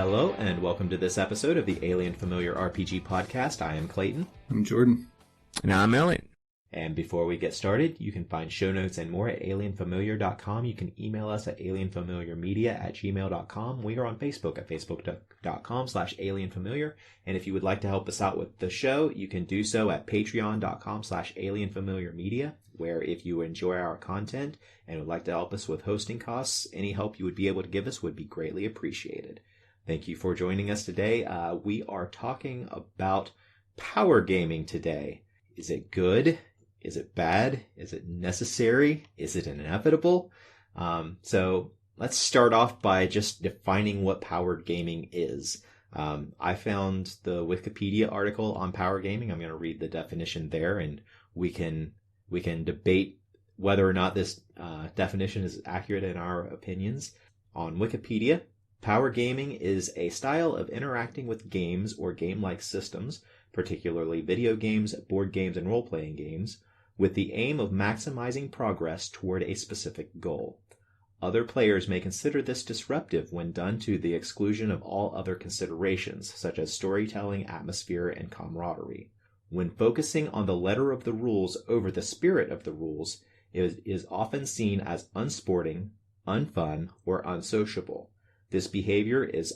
Hello, and welcome to this episode of the Alien Familiar RPG podcast. I am Clayton. I'm Jordan. And I'm Eliot. And before we get started, you can find show notes and more at alienfamiliar.com. You can email us at alienfamiliarmedia@gmail.com. We are on Facebook at facebook.com/alienfamiliar. And if you would like to help us out with the show, you can do so at patreon.com/alienfamiliarmedia, where if you enjoy our content and would like to help us with hosting costs, any help you would be able to give us would be greatly appreciated. Thank you for joining us today. We are talking about power gaming today. Is it good? Is it bad? Is it necessary? Is it inevitable? So let's start off by just defining what power gaming is. I found the Wikipedia article on power gaming. I'm going to read the definition there, and we can debate whether or not this definition is accurate in our opinions. On Wikipedia, power gaming is a style of interacting with games or game-like systems, particularly video games, board games, and role-playing games, with the aim of maximizing progress toward a specific goal. Other players may consider this disruptive when done to the exclusion of all other considerations, such as storytelling, atmosphere, and camaraderie. When focusing on the letter of the rules over the spirit of the rules, it is often seen as unsporting, unfun, or unsociable. This behavior is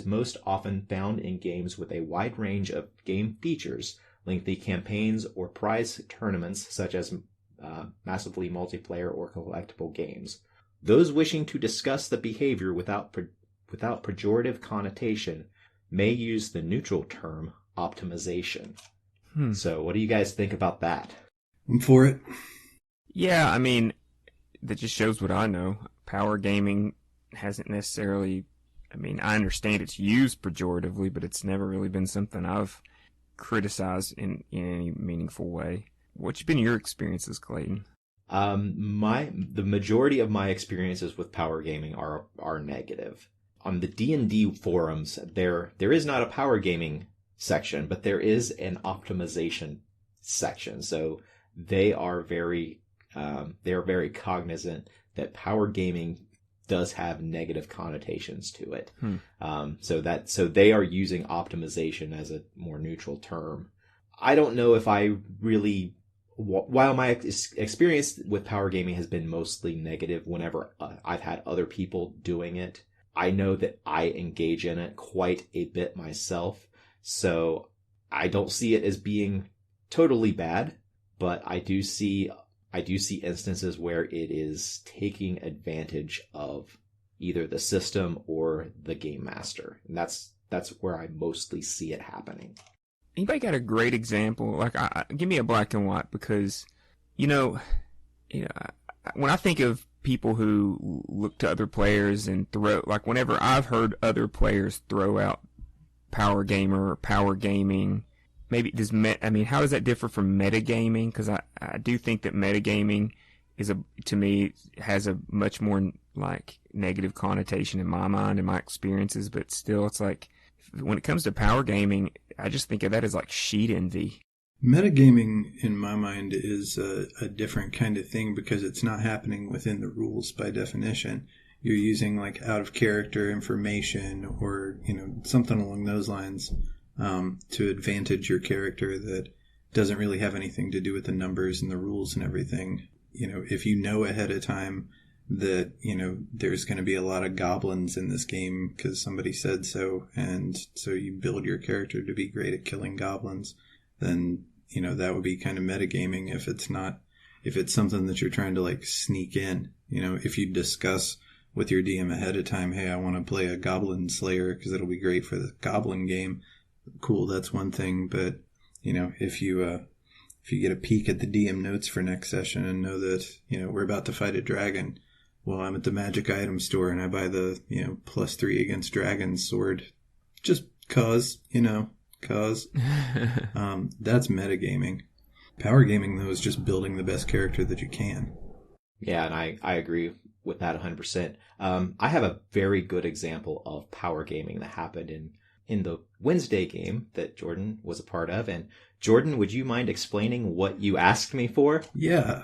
most often found in games with a wide range of game features, lengthy campaigns, or prize tournaments such as massively multiplayer or collectible games. Those wishing to discuss the behavior without pejorative connotation may use the neutral term optimization. So what do you guys think about that? I'm for it. Yeah, I mean, that just shows what I know. Power gaming hasn't necessarily, I understand it's used pejoratively, but it's never really been something I've criticized in any meaningful way. What's been your experiences, Clayton? The majority of my experiences with power gaming are negative. On the D&D forums, there is not a power gaming section, but there is an optimization section. So they are very cognizant that power gaming does have negative connotations to it. So they are using optimization as a more neutral term. I don't know if I really, while my experience with power gaming has been mostly negative whenever I've had other people doing it, I know that I engage in it quite a bit myself. So I don't see it as being totally bad, but I do see instances where it is taking advantage of either the system or the game master. And that's where I mostly see it happening. Anybody got a great example? Like, give me a black and white, because, when I think of people who look to other players and whenever I've heard other players throw out power gamer or power gaming, maybe how does that differ from metagaming? Because I do think that metagaming to me has a much more negative connotation in my mind and my experiences, but still it's like when it comes to power gaming, I just think of that as like sheet envy. Metagaming, in my mind, is a different kind of thing because it's not happening within the rules by definition. You're using out of character information or something along those lines to advantage your character that doesn't really have anything to do with the numbers and the rules and everything. If you know ahead of time that, there's going to be a lot of goblins in this game because somebody said so, and so you build your character to be great at killing goblins, then, that would be kind of metagaming if it's something that you're trying to sneak in. If you discuss with your DM ahead of time, hey, I want to play a goblin slayer because it'll be great for the goblin game. Cool, that's one thing. But, if you get a peek at the DM notes for next session and know that, we're about to fight a dragon, well, I'm at the magic item store and I buy the, +3 against dragons sword. Just cause. That's metagaming. Power gaming, though, is just building the best character that you can. Yeah, and I agree with that 100%. I have a very good example of power gaming that happened in the Wednesday game that Jordan was a part of. And Jordan, would you mind explaining what you asked me for? Yeah.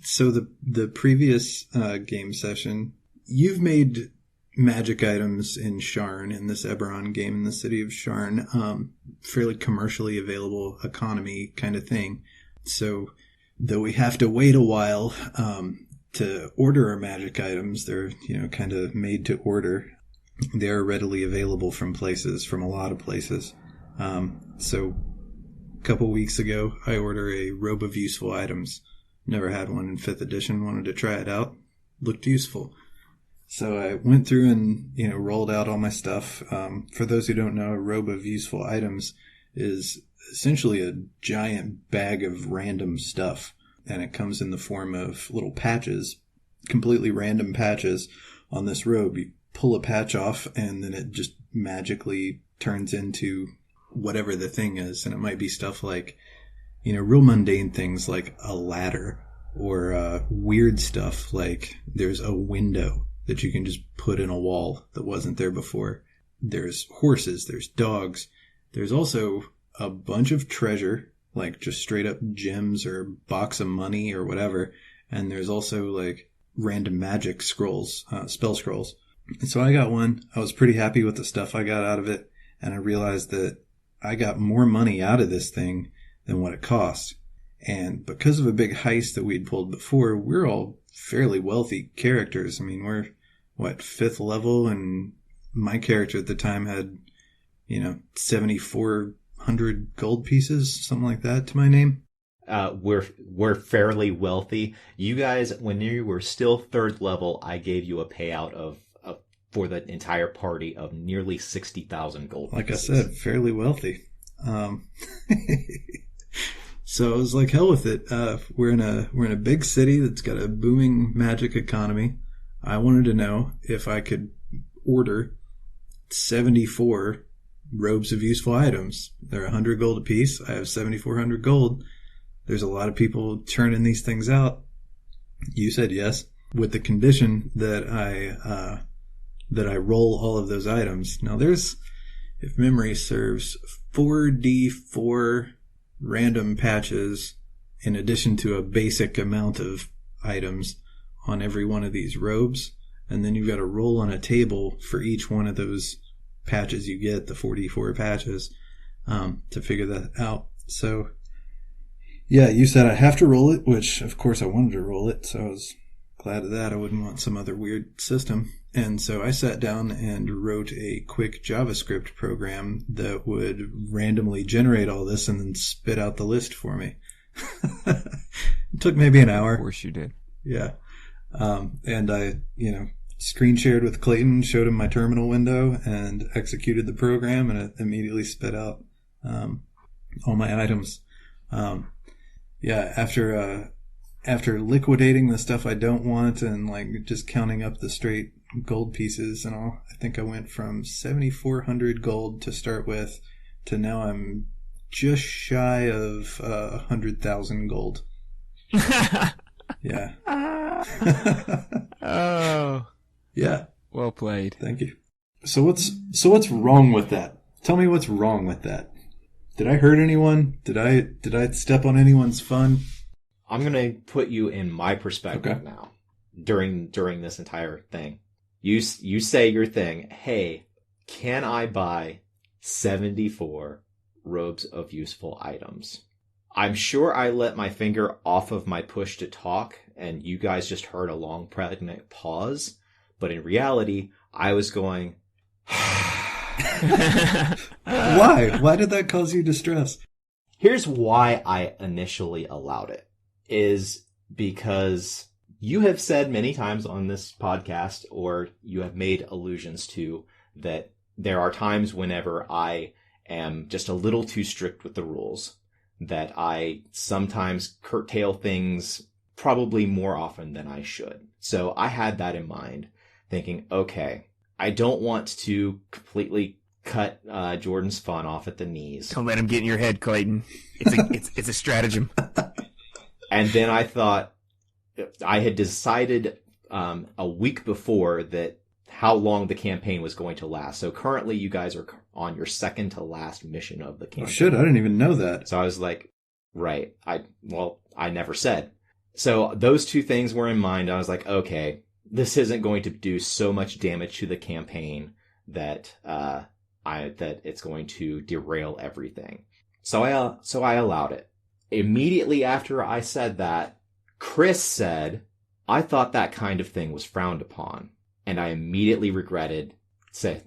So the previous game session, you've made magic items in Sharn, in this Eberron game in the city of Sharn. Fairly commercially available economy kind of thing. So though we have to wait a while to order our magic items, they're, kind of made to order. They're readily available from a lot of places. So a couple weeks ago, I ordered a robe of useful items. Never had one in 5th edition, wanted to try it out. Looked useful. So I went through and, rolled out all my stuff. For those who don't know, a robe of useful items is essentially a giant bag of random stuff. And it comes in the form of little patches, completely random patches on this robe. You pull a patch off and then it just magically turns into whatever the thing is. And it might be stuff like, real mundane things like a ladder, or weird stuff like there's a window that you can just put in a wall that wasn't there before. There's horses, there's dogs. There's also a bunch of treasure, like just straight up gems or box of money or whatever. And there's also like random magic scrolls, spell scrolls. And so I got one. I was pretty happy with the stuff I got out of it. And I realized that I got more money out of this thing than what it cost. And because of a big heist that we'd pulled before, we're all fairly wealthy characters. I mean, we're, 5th level? And my character at the time had, 7,400 gold pieces, something like that to my name. We're fairly wealthy. You guys, when you were still 3rd level, I gave you a payout of for the entire party of nearly 60,000 gold pieces. Like I said, fairly wealthy. So I was like, hell with it. We're in a big city that's got a booming magic economy. I wanted to know if I could order 74 robes of useful items. They're 100 gold apiece. I have 7,400 gold. There's a lot of people churning these things out. You said yes, with the condition that I roll all of those items. Now there's, if memory serves, 4d4 random patches in addition to a basic amount of items on every one of these robes. And then you've got to roll on a table for each one of those patches you get, the 4d4 patches, to figure that out. So, yeah, you said I have to roll it, which of course I wanted to roll it, so I was glad of that. I wouldn't want some other weird system. And so I sat down and wrote a quick JavaScript program that would randomly generate all this and then spit out the list for me. It took maybe an hour. Of course you did. Yeah. And I, screen shared with Clayton, showed him my terminal window, and executed the program, and it immediately spit out all my items. After liquidating the stuff I don't want and just counting up the straight gold pieces and all, I think I went from 7,400 gold to start with to now I'm just shy of 100,000 gold. Yeah. Oh. Yeah. Well played. Thank you. So what's wrong with that? Tell me what's wrong with that. Did I hurt anyone? Did I step on anyone's fun? I'm going to put you in my perspective Okay. now during this entire thing. You say your thing, hey, can I buy 74 robes of useful items? I'm sure I let my finger off of my push to talk, and you guys just heard a long, pregnant pause. But in reality, I was going... Why? Why did that cause you distress? Here's why I initially allowed it, is because you have said many times on this podcast, or you have made allusions to, that there are times whenever I am just a little too strict with the rules, that I sometimes curtail things probably more often than I should. So I had that in mind, thinking, okay, I don't want to completely cut Jordan's fun off at the knees. Don't let him get in your head, Clayton. It's a stratagem. And then I thought, I had decided a week before that how long the campaign was going to last. So currently you guys are on your second to last mission of the campaign. Oh shit, I didn't even know that. So I was like, right, I never said. So those two things were in mind. I was like, okay, this isn't going to do so much damage to the campaign that that it's going to derail everything. So I allowed it. Immediately after I said that, Chris said, "I thought that kind of thing was frowned upon," and I immediately regretted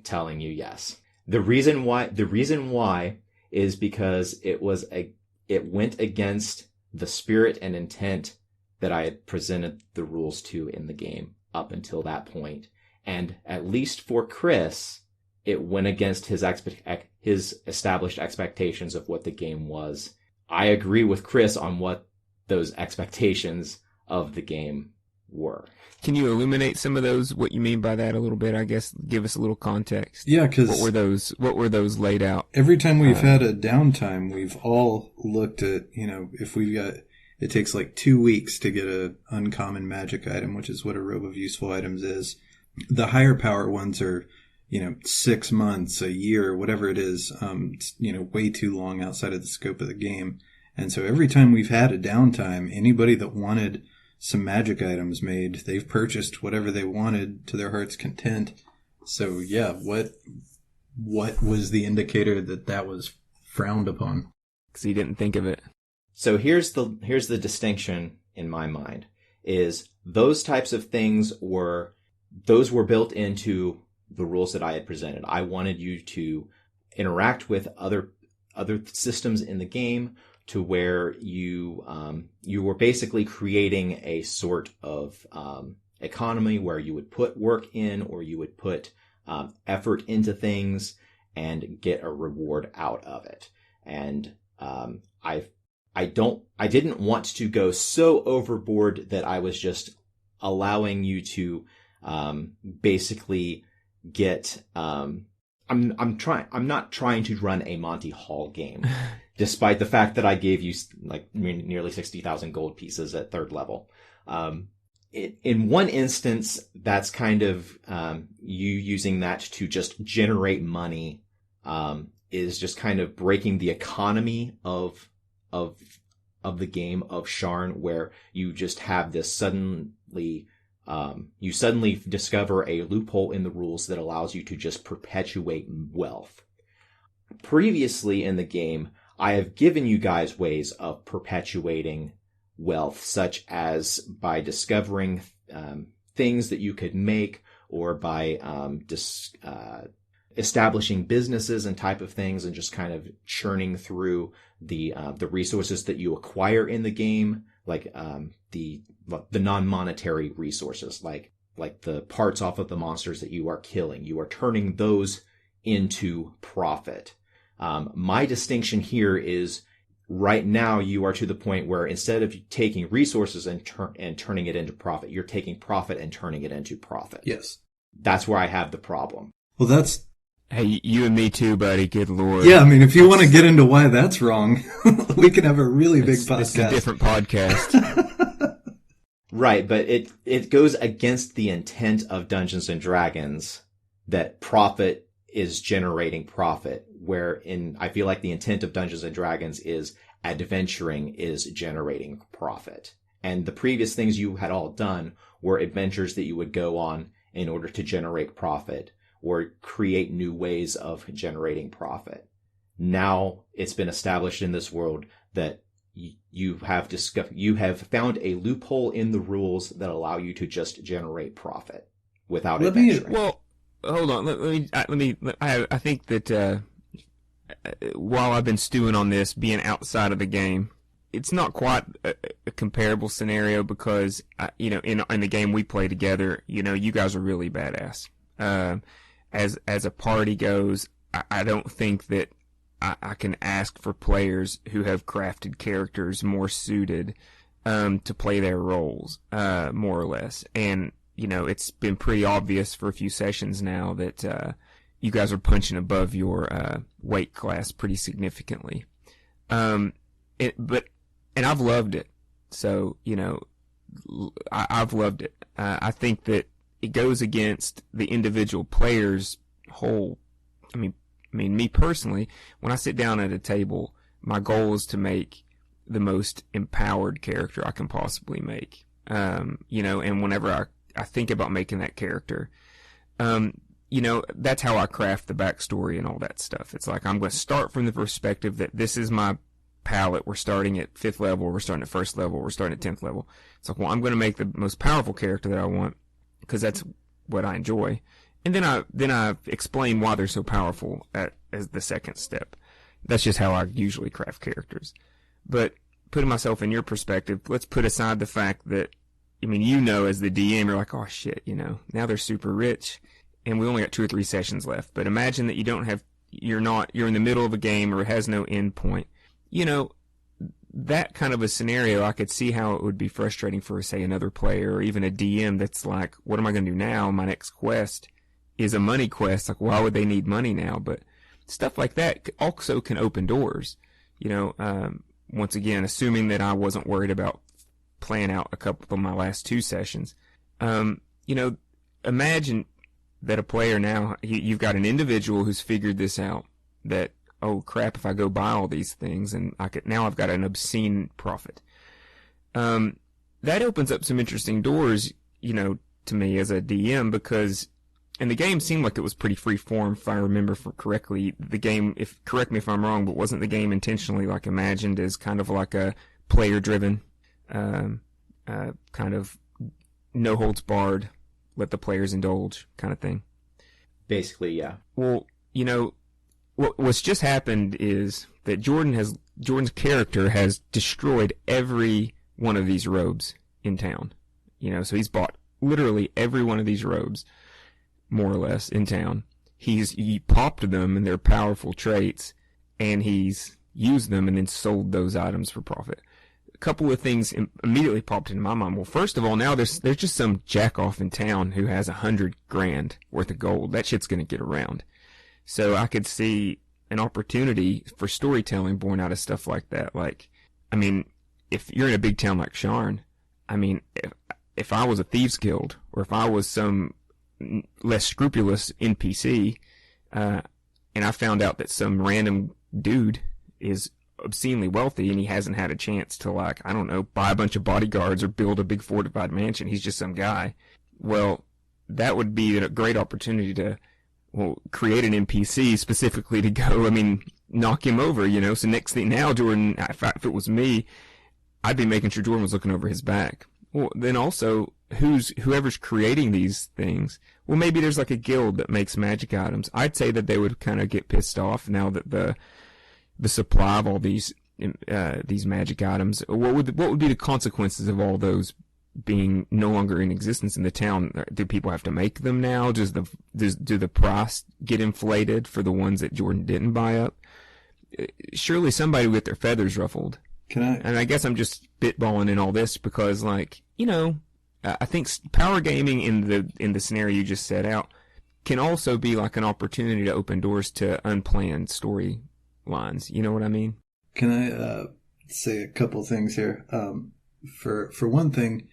telling you yes. The reason why is because it went against the spirit and intent that I had presented the rules to in the game up until that point. And at least for Chris, it went against his established expectations of what the game was. I agree with Chris on what those expectations of the game were. Can you illuminate some of those, what you mean by that a little bit? I guess give us a little context. Yeah, because what were those laid out? Every time we've had a downtime, we've all looked at, if we've got, it takes like 2 weeks to get a uncommon magic item, which is what a robe of useful items is. The higher power ones are, 6 months, a year, whatever it is, way too long outside of the scope of the game. And so every time we've had a downtime, anybody that wanted some magic items made, they've purchased whatever they wanted to their heart's content. So yeah, what was the indicator that was frowned upon? Because he didn't think of it. So here's the distinction in my mind, is those types of things were built into the rules that I had presented. I wanted you to interact with other systems in the game to where you were basically creating a sort of economy where you would put work in, or you would put effort into things and get a reward out of it. And I didn't want to go so overboard that I was just allowing you to basically get I'm not trying to run a Monty Hall game, despite the fact that I gave you like nearly 60,000 gold pieces at 3rd level. In one instance, that's kind of you using that to just generate money is just kind of breaking the economy of the game of Sharn, where you just have this suddenly discover a loophole in the rules that allows you to just perpetuate wealth. Previously in the game, I have given you guys ways of perpetuating wealth, such as by discovering things that you could make, or by establishing businesses and type of things, and just kind of churning through the resources that you acquire in the game, like the non-monetary resources, like the parts off of the monsters that you are killing. You are turning those into profit. My distinction here is, right now you are to the point where instead of taking resources and turning it into profit, you're taking profit and turning it into profit. Yes. That's where I have the problem. Well, that's... Hey, you and me too, buddy. Good Lord. Yeah, I mean, if you want to get into why that's wrong, we can have a really big podcast. It's a different podcast. Right, but it goes against the intent of Dungeons and Dragons that profit is generating profit, wherein I feel like the intent of Dungeons and Dragons is adventuring is generating profit. And the previous things you had all done were adventures that you would go on in order to generate profit, or create new ways of generating profit. Now it's been established in this world that you have found a loophole in the rules that allow you to just generate profit without adventuring. Well, hold on. I think that while I've been stewing on this, being outside of the game, it's not quite a comparable scenario, because in the game we play together, you guys are really badass. As a party goes, I don't think that I can ask for players who have crafted characters more suited to play their roles, more or less. And it's been pretty obvious for a few sessions now that you guys are punching above your weight class pretty significantly. And I've loved it. So I've loved it. I think that it goes against the individual player's whole. I mean, me personally, when I sit down at a table, my goal is to make the most empowered character I can possibly make. And whenever I think about making that character. You know, that's how I craft the backstory and all that stuff. It's like I'm going to start from the perspective that this is my palette. We're starting at 5th level, we're starting at 1st level, we're starting at 10th level. It's like, well, I'm going to make the most powerful character that I want because that's what I enjoy. And then I explain why they're so powerful as the second step. That's just how I usually craft characters. But putting myself in your perspective, let's put aside the fact that, I mean, you know, as the DM, you're like, oh shit, you know, now they're super rich and we only got 2 or 3 sessions left. But imagine that you're in the middle of a game or it has no end point. You know, that kind of a scenario, I could see how it would be frustrating for, say, another player or even a DM that's like, what am I going to do now? My next quest is a money quest. Like, why would they need money now? But stuff like that also can open doors. You know, once again, assuming that I wasn't worried about playing out a couple of my last 2 sessions. You know, imagine that a player now, you've got an individual who's figured this out, that, oh crap, if I go buy all these things and now I've got an obscene profit. That opens up some interesting doors, you know, to me as a DM, because, and the game seemed like it was pretty free form, if I remember correctly. The game, correct me if I'm wrong, but wasn't the game intentionally like imagined as kind of like a player driven, kind of no holds barred, let the players indulge kind of thing? Basically, yeah. Well, you know, what's just happened is that Jordan's character has destroyed every one of these robes in town. You know, so he's bought literally every one of these robes, more or less, in town. He popped them and their powerful traits, and he's used them and then sold those items for profit. A couple of things immediately popped into my mind. Well, first of all, now there's just some jackoff in town who has $100,000 worth of gold. That shit's gonna get around. So I could see an opportunity for storytelling born out of stuff like that. Like, I mean, if you're in a big town like Sharn, I mean, if I was a thieves guild, or if I was some less scrupulous NPC, and I found out that some random dude is obscenely wealthy and he hasn't had a chance to, like, I don't know, buy a bunch of bodyguards or build a big fortified mansion. He's just some guy. Well, that would be a great opportunity to, well, create an NPC specifically to go, I mean, knock him over, you know. So next thing now, Jordan, if it was me, I'd be making sure Jordan was looking over his back. Well, then also, whoever's creating these things, well, maybe there's like a guild that makes magic items. I'd say that they would kind of get pissed off now that the supply of all these magic items. What would be the consequences of all those being no longer in existence in the town? Do people have to make them now? Do the price get inflated for the ones that Jordan didn't buy up? Surely somebody will get their feathers ruffled. And I guess I'm just spitballing in all this because, like, you know, I think power gaming in the scenario you just set out can also be like an opportunity to open doors to unplanned story lines. You know what I mean? Can I say a couple things here? For one thing,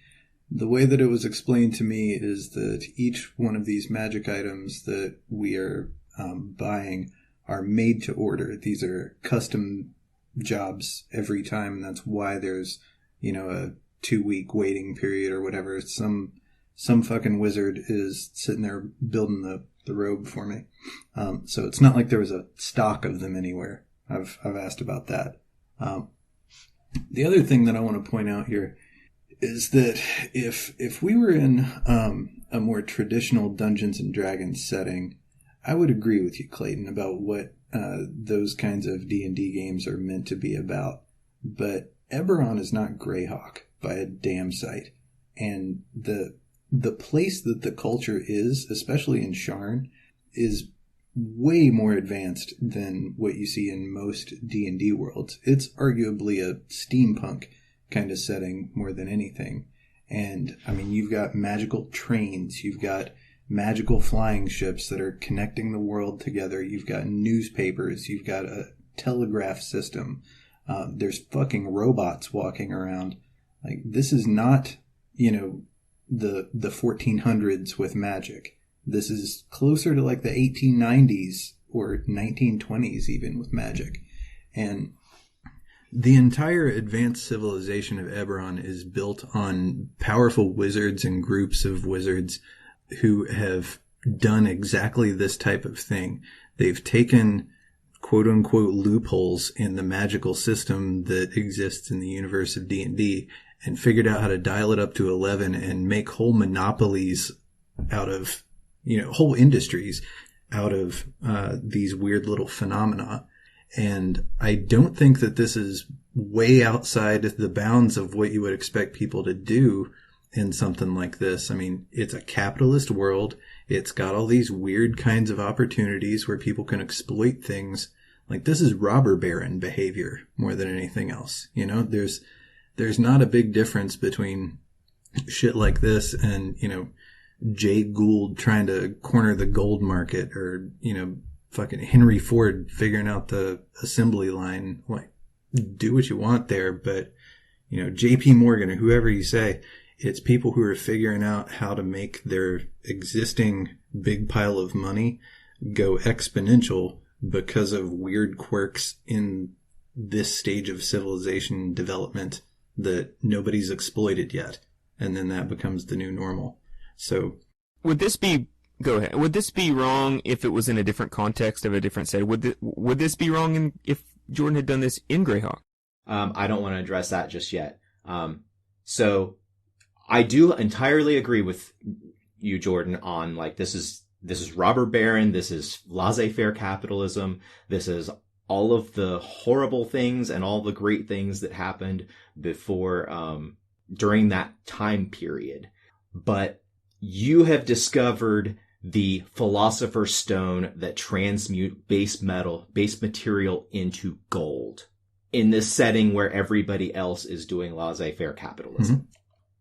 the way that it was explained to me is that each one of these magic items that we are buying are made to order. These are custom jobs every time, and that's why there's, you know, a 2-week waiting period or whatever. Some fucking wizard is sitting there building the robe for me. So it's not like there was a stock of them anywhere. I've asked about that. The other thing that I want to point out here is that if we were in a more traditional Dungeons and Dragons setting, I would agree with you, Clayton, about what those kinds of D&D games are meant to be about. But Eberron is not Greyhawk by a damn sight. And the place that the culture is, especially in Sharn, is way more advanced than what you see in most D&D worlds. It's arguably a steampunk kind of setting more than anything. And, I mean, you've got magical trains, you've got magical flying ships that are connecting the world together, you've got newspapers, you've got a telegraph system, there's fucking robots walking around. Like, this is not, you know, the 1400s with magic. This is closer to like the 1890s or 1920s even with magic. And The entire advanced civilization of Eberron is built on powerful wizards and groups of wizards who have done exactly this type of thing. They've taken quote-unquote loopholes in the magical system that exists in the universe of D&D and figured out how to dial it up to 11 and make whole monopolies out of, whole industries out of these weird little phenomena. And I don't think that this is way outside the bounds of what you would expect people to do in something like this. I mean, it's a capitalist world. It's got all these weird kinds of opportunities where people can exploit things. Like, this is robber baron behavior more than anything else. There's not a big difference between shit like this and, Jay Gould trying to corner the gold market, or, fucking Henry Ford figuring out the assembly line. Like, do what you want there, but, JP Morgan or whoever you say, it's people who are figuring out how to make their existing big pile of money go exponential because of weird quirks in this stage of civilization development that nobody's exploited yet. And then that becomes the new normal. So go ahead. Would this be wrong if it was in a different context of a different setting? Would this be wrong if Jordan had done this in Greyhawk? I don't want to address that just yet. So I do entirely agree with you, Jordan, on like, this is robber baron. This is laissez-faire capitalism. This is all of the horrible things and all the great things that happened before, during that time period. But you have discovered the Philosopher's Stone that transmute base material into gold in this setting where everybody else is doing laissez-faire capitalism. Mm-hmm.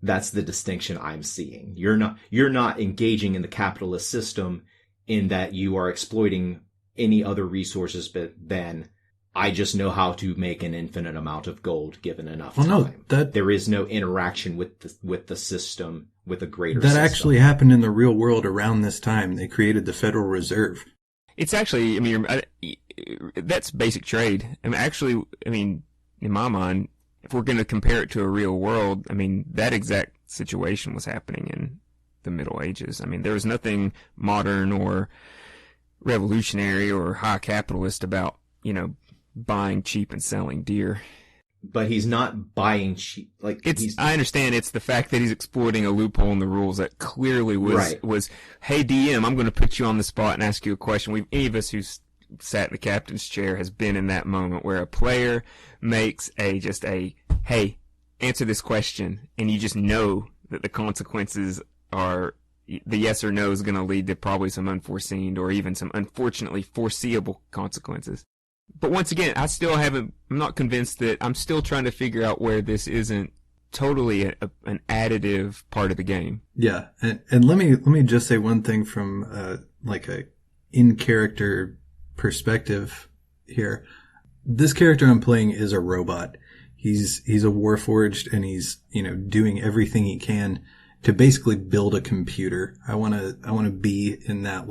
That's the distinction I'm seeing. You're not engaging in the capitalist system in that you are exploiting any other resources but then I just know how to make an infinite amount of gold given enough time. No, there is no interaction with the system, with a greater system. That actually happened in the real world around this time. They created the Federal Reserve. It's actually, that's basic trade. In my mind, if we're going to compare it to a real world, that exact situation was happening in the Middle Ages. There was nothing modern or revolutionary or high capitalist about, buying cheap and selling dear. But he's not buying cheap. I understand it's the fact that he's exploiting a loophole in the rules that clearly was, hey DM, I'm going to put you on the spot and ask you a question. Any of us who's sat in the captain's chair has been in that moment where a player makes hey, answer this question, and you just know that the consequences are, the yes or no is going to lead to probably some unforeseen or even some unfortunately foreseeable consequences. But once again, I'm not convinced that, I'm still trying to figure out where this isn't totally an additive part of the game. Yeah. And let me just say one thing from, a in-character perspective here. This character I'm playing is a robot. He's a warforged, and he's, doing everything he can to basically build a computer. I want to be in that,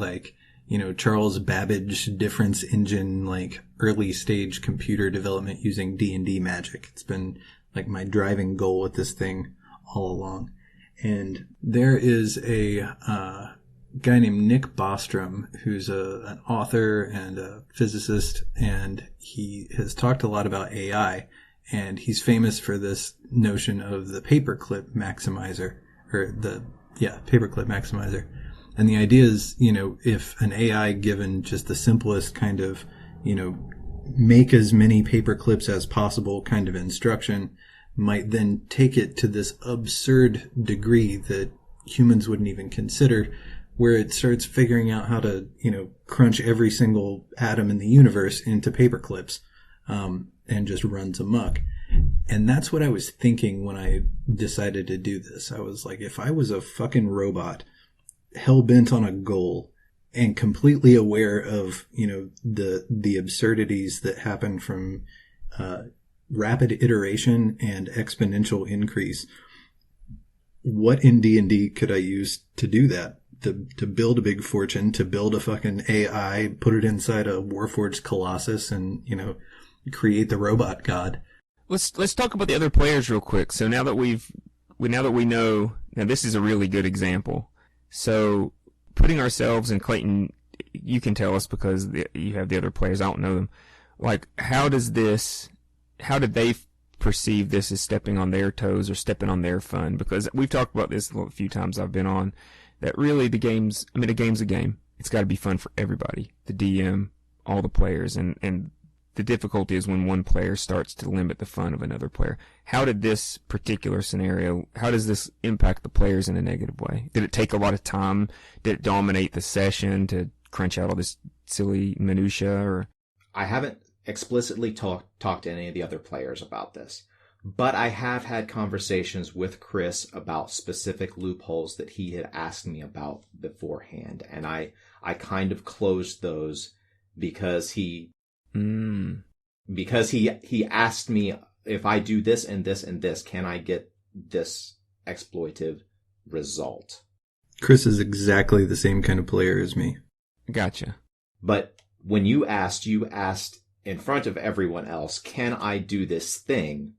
Charles Babbage difference engine, early stage computer development using D&D magic. It's been my driving goal with this thing all along. And there is a guy named Nick Bostrom, who's an author and a physicist, and he has talked a lot about AI, and he's famous for this notion of the paperclip maximizer, paperclip maximizer. And the idea is, if an AI given just the simplest kind of, make as many paper clips as possible kind of instruction, might then take it to this absurd degree that humans wouldn't even consider, where it starts figuring out how to, crunch every single atom in the universe into paper clips, and just runs amok. And that's what I was thinking when I decided to do this. I was like, if I was a fucking robot hell-bent on a goal and completely aware of, the absurdities that happen from rapid iteration and exponential increase, what in D&D could I use to do that? To build a big fortune, to build a fucking AI, put it inside a Warforged Colossus and, create the robot god. let's talk about the other players real quick. So now that we know, now this is a really good example. So putting ourselves in Clayton, you can tell us because you have the other players. I don't know them. Like, how did they perceive this as stepping on their toes or stepping on their fun? Because we've talked about this a few times I've been on, that really a game's a game. It's got to be fun for everybody, the DM, all the players, and the difficulty is when one player starts to limit the fun of another player. How did this particular scenario, how does this impact the players in a negative way? Did it take a lot of time? Did it dominate the session to crunch out all this silly minutia? Or I haven't explicitly talked to any of the other players about this, but I have had conversations with Chris about specific loopholes that he had asked me about beforehand, and I kind of closed those because he asked me, if I do this and this and this, can I get this exploitive result? Chris is exactly the same kind of player as me. Gotcha. But when you asked in front of everyone else, can I do this thing?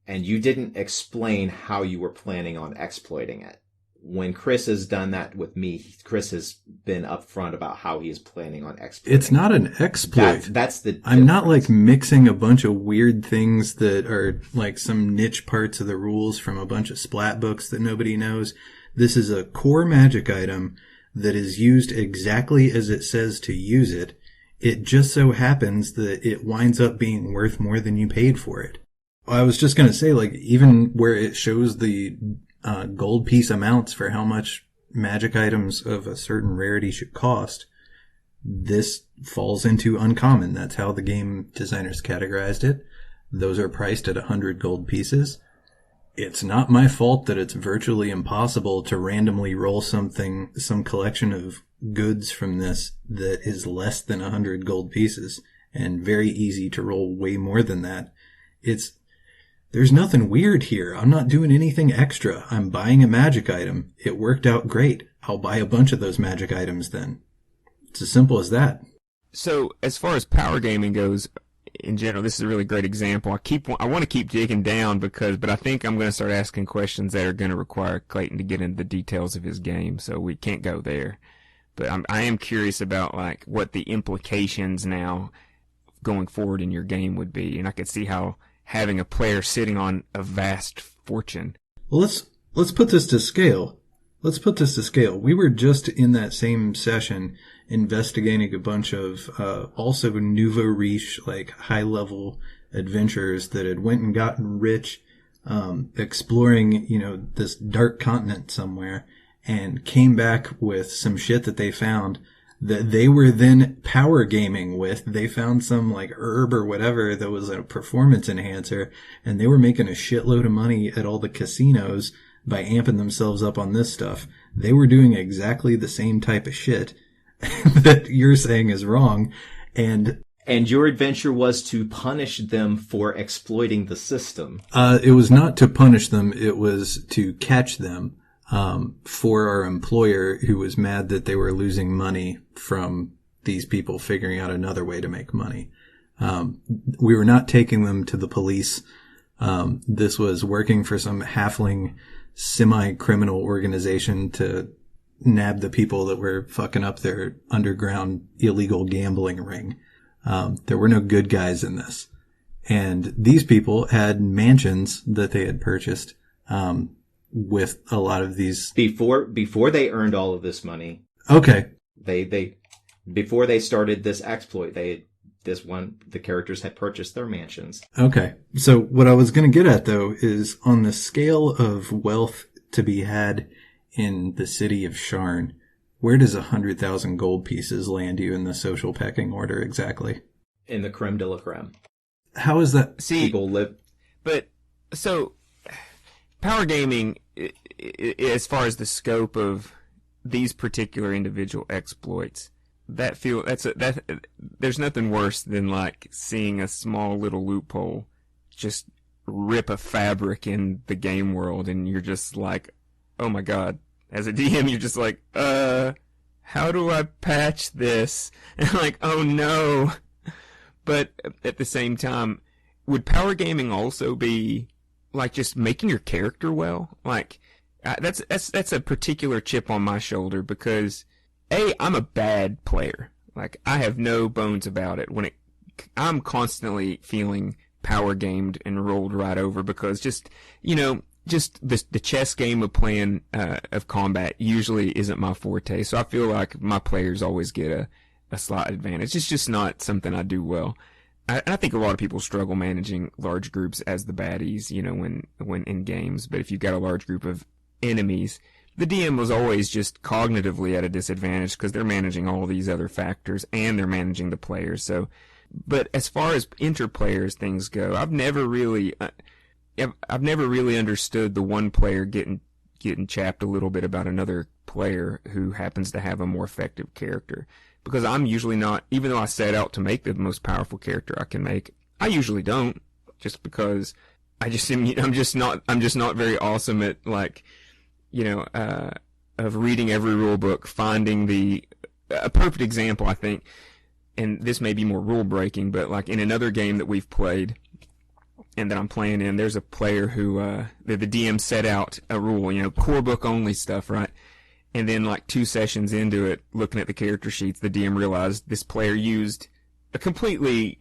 And you didn't explain how you were planning on exploiting it. When Chris has done that with me, Chris has been upfront about how he is planning on exploiting. It's not an exploit. That's the difference. I'm not like mixing a bunch of weird things that are like some niche parts of the rules from a bunch of splat books that nobody knows. This is a core magic item that is used exactly as it says to use it. It just so happens that it winds up being worth more than you paid for it. I was just going to say, like, even where it shows the gold piece amounts for how much magic items of a certain rarity should cost, this falls into uncommon. That's how the game designers categorized it. Those are priced at 100 gold pieces. It's not my fault that it's virtually impossible to randomly roll some collection of goods from this that is less than 100 gold pieces, and very easy to roll way more than that. There's nothing weird here. I'm not doing anything extra. I'm buying a magic item. It worked out great. I'll buy a bunch of those magic items then. It's as simple as that. So, as far as power gaming goes, in general, this is a really great example. I want to keep digging down but I think I'm going to start asking questions that are going to require Clayton to get into the details of his game, so we can't go there. But I am curious about like what the implications now going forward in your game would be, and I could see how having a player sitting on a vast fortune. Well, let's put this to scale. We were just in that same session investigating a bunch of also nouveau riche, like high-level adventurers that had went and gotten rich exploring, this dark continent somewhere, and came back with some shit that they found that they were then power gaming with. They found some like herb or whatever that was a performance enhancer, and they were making a shitload of money at all the casinos by amping themselves up on this stuff. They were doing exactly the same type of shit that you're saying is wrong. And your adventure was to punish them for exploiting the system. It was not to punish them. It was to catch them. For our employer, who was mad that they were losing money from these people figuring out another way to make money. We were not taking them to the police. This was working for some halfling semi-criminal organization to nab the people that were fucking up their underground illegal gambling ring. There were no good guys in this. And these people had mansions that they had purchased, with a lot of these before they earned all of this money. Okay. They before they started this exploit, the characters had purchased their mansions. Okay. So what I was going to get at though is on the scale of wealth to be had in the city of Sharn, where does 100,000 gold pieces land you in the social pecking order exactly? In the creme de la creme. How is that? See, people live. But so power gaming, as far as the scope of these particular individual exploits, there's nothing worse than like seeing a small little loophole just rip a fabric in the game world, and you're just like, oh my god. As a DM, you're just like, how do I patch this? And I'm like, oh no. But at the same time, would power gaming also be like just making your character well? Like that's a particular chip on my shoulder because I'm a bad player. Like I have no bones about it. I'm constantly feeling power gamed and rolled right over because just the chess game of playing of combat usually isn't my forte. So I feel like my players always get a slight advantage. It's just not something I do well. I think a lot of people struggle managing large groups as the baddies, when in games. But if you've got a large group of enemies, the DM was always just cognitively at a disadvantage because they're managing all these other factors and they're managing the players. So, but as far as interplayers things go, I've never really understood the one player getting chapped a little bit about another player who happens to have a more effective character. Because I'm usually not, even though I set out to make the most powerful character I can make, I usually don't, just because I'm just not very awesome at of reading every rule book, finding a perfect example, I think, and this may be more rule breaking, but like in another game that we've played and that I'm playing in, there's a player who, the DM set out a rule, core book only stuff, right? And then like 2 sessions into it, looking at the character sheets, the DM realized this player used a completely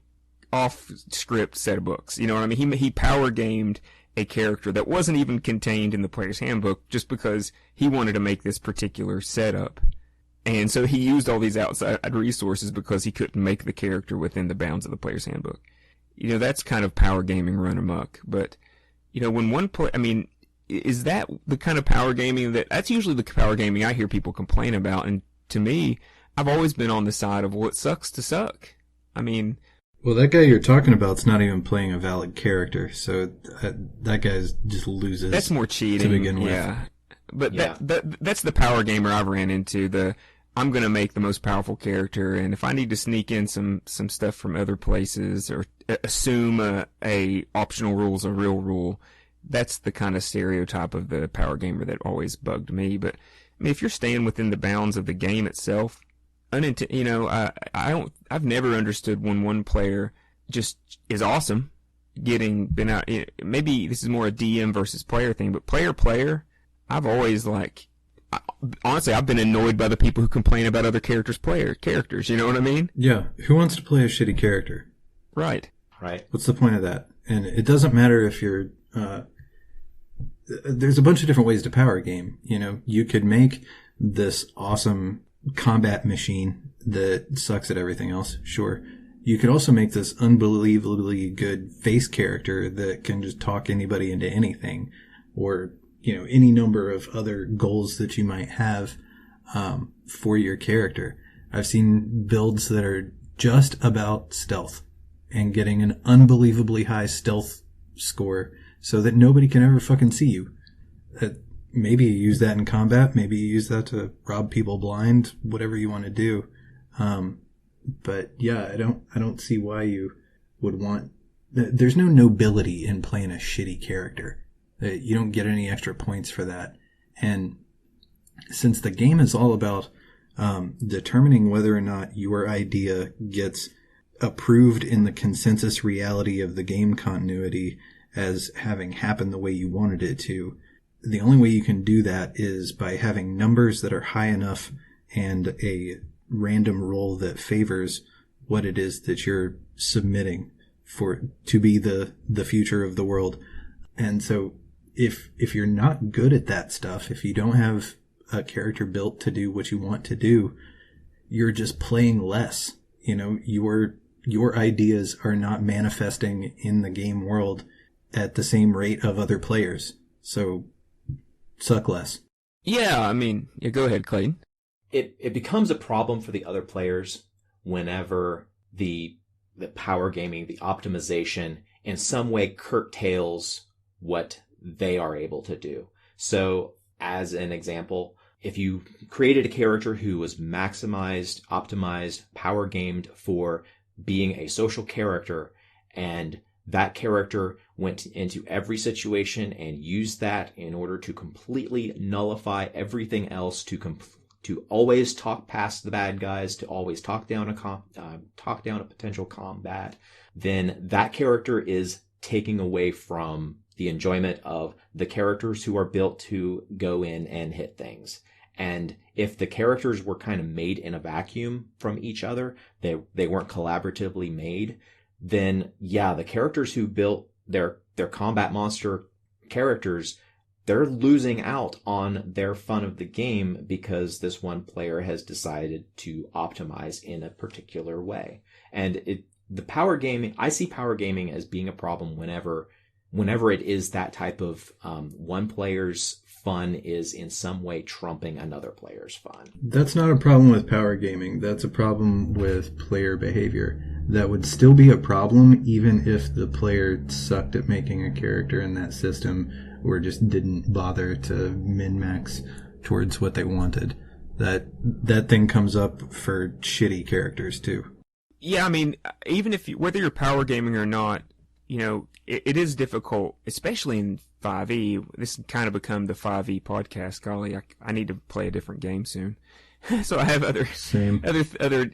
off-script set of books. You know what I mean? He power gamed a character that wasn't even contained in the player's handbook just because he wanted to make this particular setup. And so he used all these outside resources because he couldn't make the character within the bounds of the player's handbook. That's kind of power gaming run amok. But, when one player, is that the kind of power gaming that's usually the power gaming I hear people complain about? And to me, I've always been on the side of, well, it sucks to suck. Well, that guy you're talking about's not even playing a valid character, so that guy just loses. That's more cheating to begin with. Yeah, but yeah. That's the power gamer I've ran into. I'm gonna make the most powerful character, and if I need to sneak in some stuff from other places or assume a optional rule is a real rule, that's the kind of stereotype of the power gamer that always bugged me. But if you're staying within the bounds of the game itself, I've never understood when one player just is awesome, been out. Maybe this is more a DM versus player thing, but player, I've always honestly, I've been annoyed by the people who complain about other characters. You know what I mean? Yeah. Who wants to play a shitty character? Right. What's the point of that? And it doesn't matter if you're. There's a bunch of different ways to power game. You could make this awesome combat machine that sucks at everything else. Sure. You could also make this unbelievably good face character that can just talk anybody into anything, or any number of other goals that you might have for your character. I've seen builds that are just about stealth and getting an unbelievably high stealth score so that nobody can ever fucking see you. Maybe you use that in combat. Maybe you use that to rob people blind. Whatever you want to do. But yeah, I don't see why you would want. There's no nobility in playing a shitty character. You don't get any extra points for that. And since the game is all about determining whether or not your idea gets approved in the consensus reality of the game continuity as having happened the way you wanted it to, the only way you can do that is by having numbers that are high enough and a random roll that favors what it is that you're submitting to be the future of the world. And so if you're not good at that stuff, if you don't have a character built to do what you want to do, you're just playing less. Your ideas are not manifesting in the game world at the same rate of other players. So suck less. Yeah, go ahead, Clayton. It becomes a problem for the other players whenever the power gaming, the optimization, in some way curtails what they are able to do. So, as an example, if you created a character who was maximized, optimized, power gamed for being a social character, and that character went into every situation and used that in order to completely nullify everything else, to to always talk past the bad guys, to always talk down a potential combat, then that character is taking away from the enjoyment of the characters who are built to go in and hit things. And if the characters were kind of made in a vacuum from each other, they weren't collaboratively made, then yeah, the characters who built their combat monster characters, they're losing out on their fun of the game because this one player has decided to optimize in a particular way. And I see power gaming as being a problem whenever it is that type of one player's fun is in some way trumping another player's fun. That's not a problem with power gaming. That's a problem with player behavior. That would still be a problem even if the player sucked at making a character in that system or just didn't bother to min-max towards what they wanted. That thing comes up for shitty characters too. Yeah, I mean, even if whether you're power gaming or not, it is difficult, especially in 5e. This has kind of become the 5e podcast. Golly, I need to play a different game soon. So I have other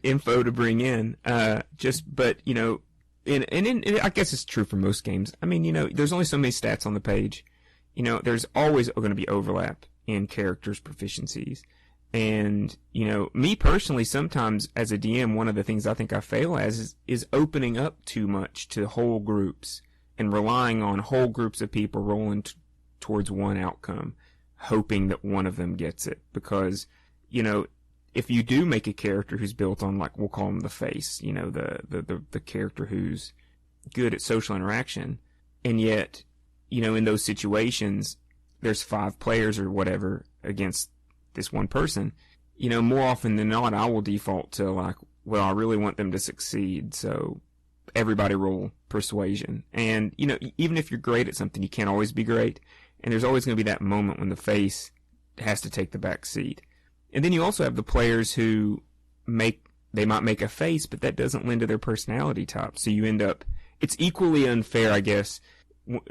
info to bring in. I guess it's true for most games. I mean, there's only so many stats on the page. There's always going to be overlap in characters' proficiencies. And, me personally, sometimes as a DM, one of the things I think I fail as is opening up too much to whole groups and relying on whole groups of people rolling towards one outcome, hoping that one of them gets it. Because, if you do make a character who's built on, like, we'll call him the face, the character who's good at social interaction, and yet, in those situations, there's 5 players or whatever against this one person, more often than not, I will default to like, well, I really want them to succeed, so everybody roll persuasion. And, even if you're great at something, you can't always be great. And there's always going to be that moment when the face has to take the back seat. And then you also have the players who they might make a face, but that doesn't lend to their personality type. So you end up, it's equally unfair, I guess,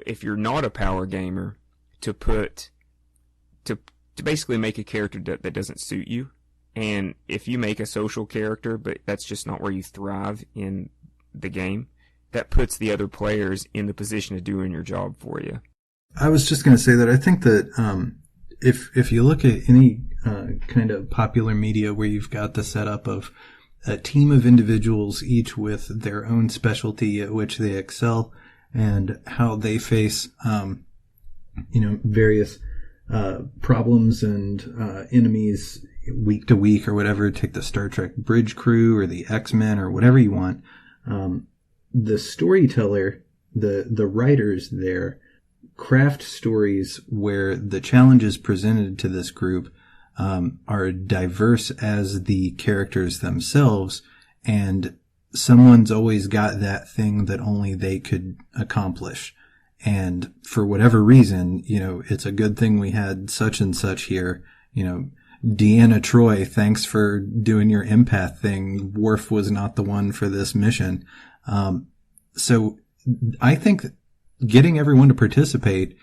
if you're not a power gamer, to basically make a character that doesn't suit you. And if you make a social character, but that's just not where you thrive in the game, that puts the other players in the position of doing your job for you. I was just going to say that I think that if you look at any kind of popular media where you've got the setup of a team of individuals, each with their own specialty at which they excel and how they face, various problems and enemies week to week or whatever. Take the Star Trek bridge crew or the X-Men or whatever you want. The storyteller, the writers there craft stories where the challenges presented to this group are diverse as the characters themselves, and someone's always got that thing that only they could accomplish. And for whatever reason, it's a good thing we had such and such here. Deanna Troy, thanks for doing your empath thing. Worf was not the one for this mission. So I think getting everyone to participate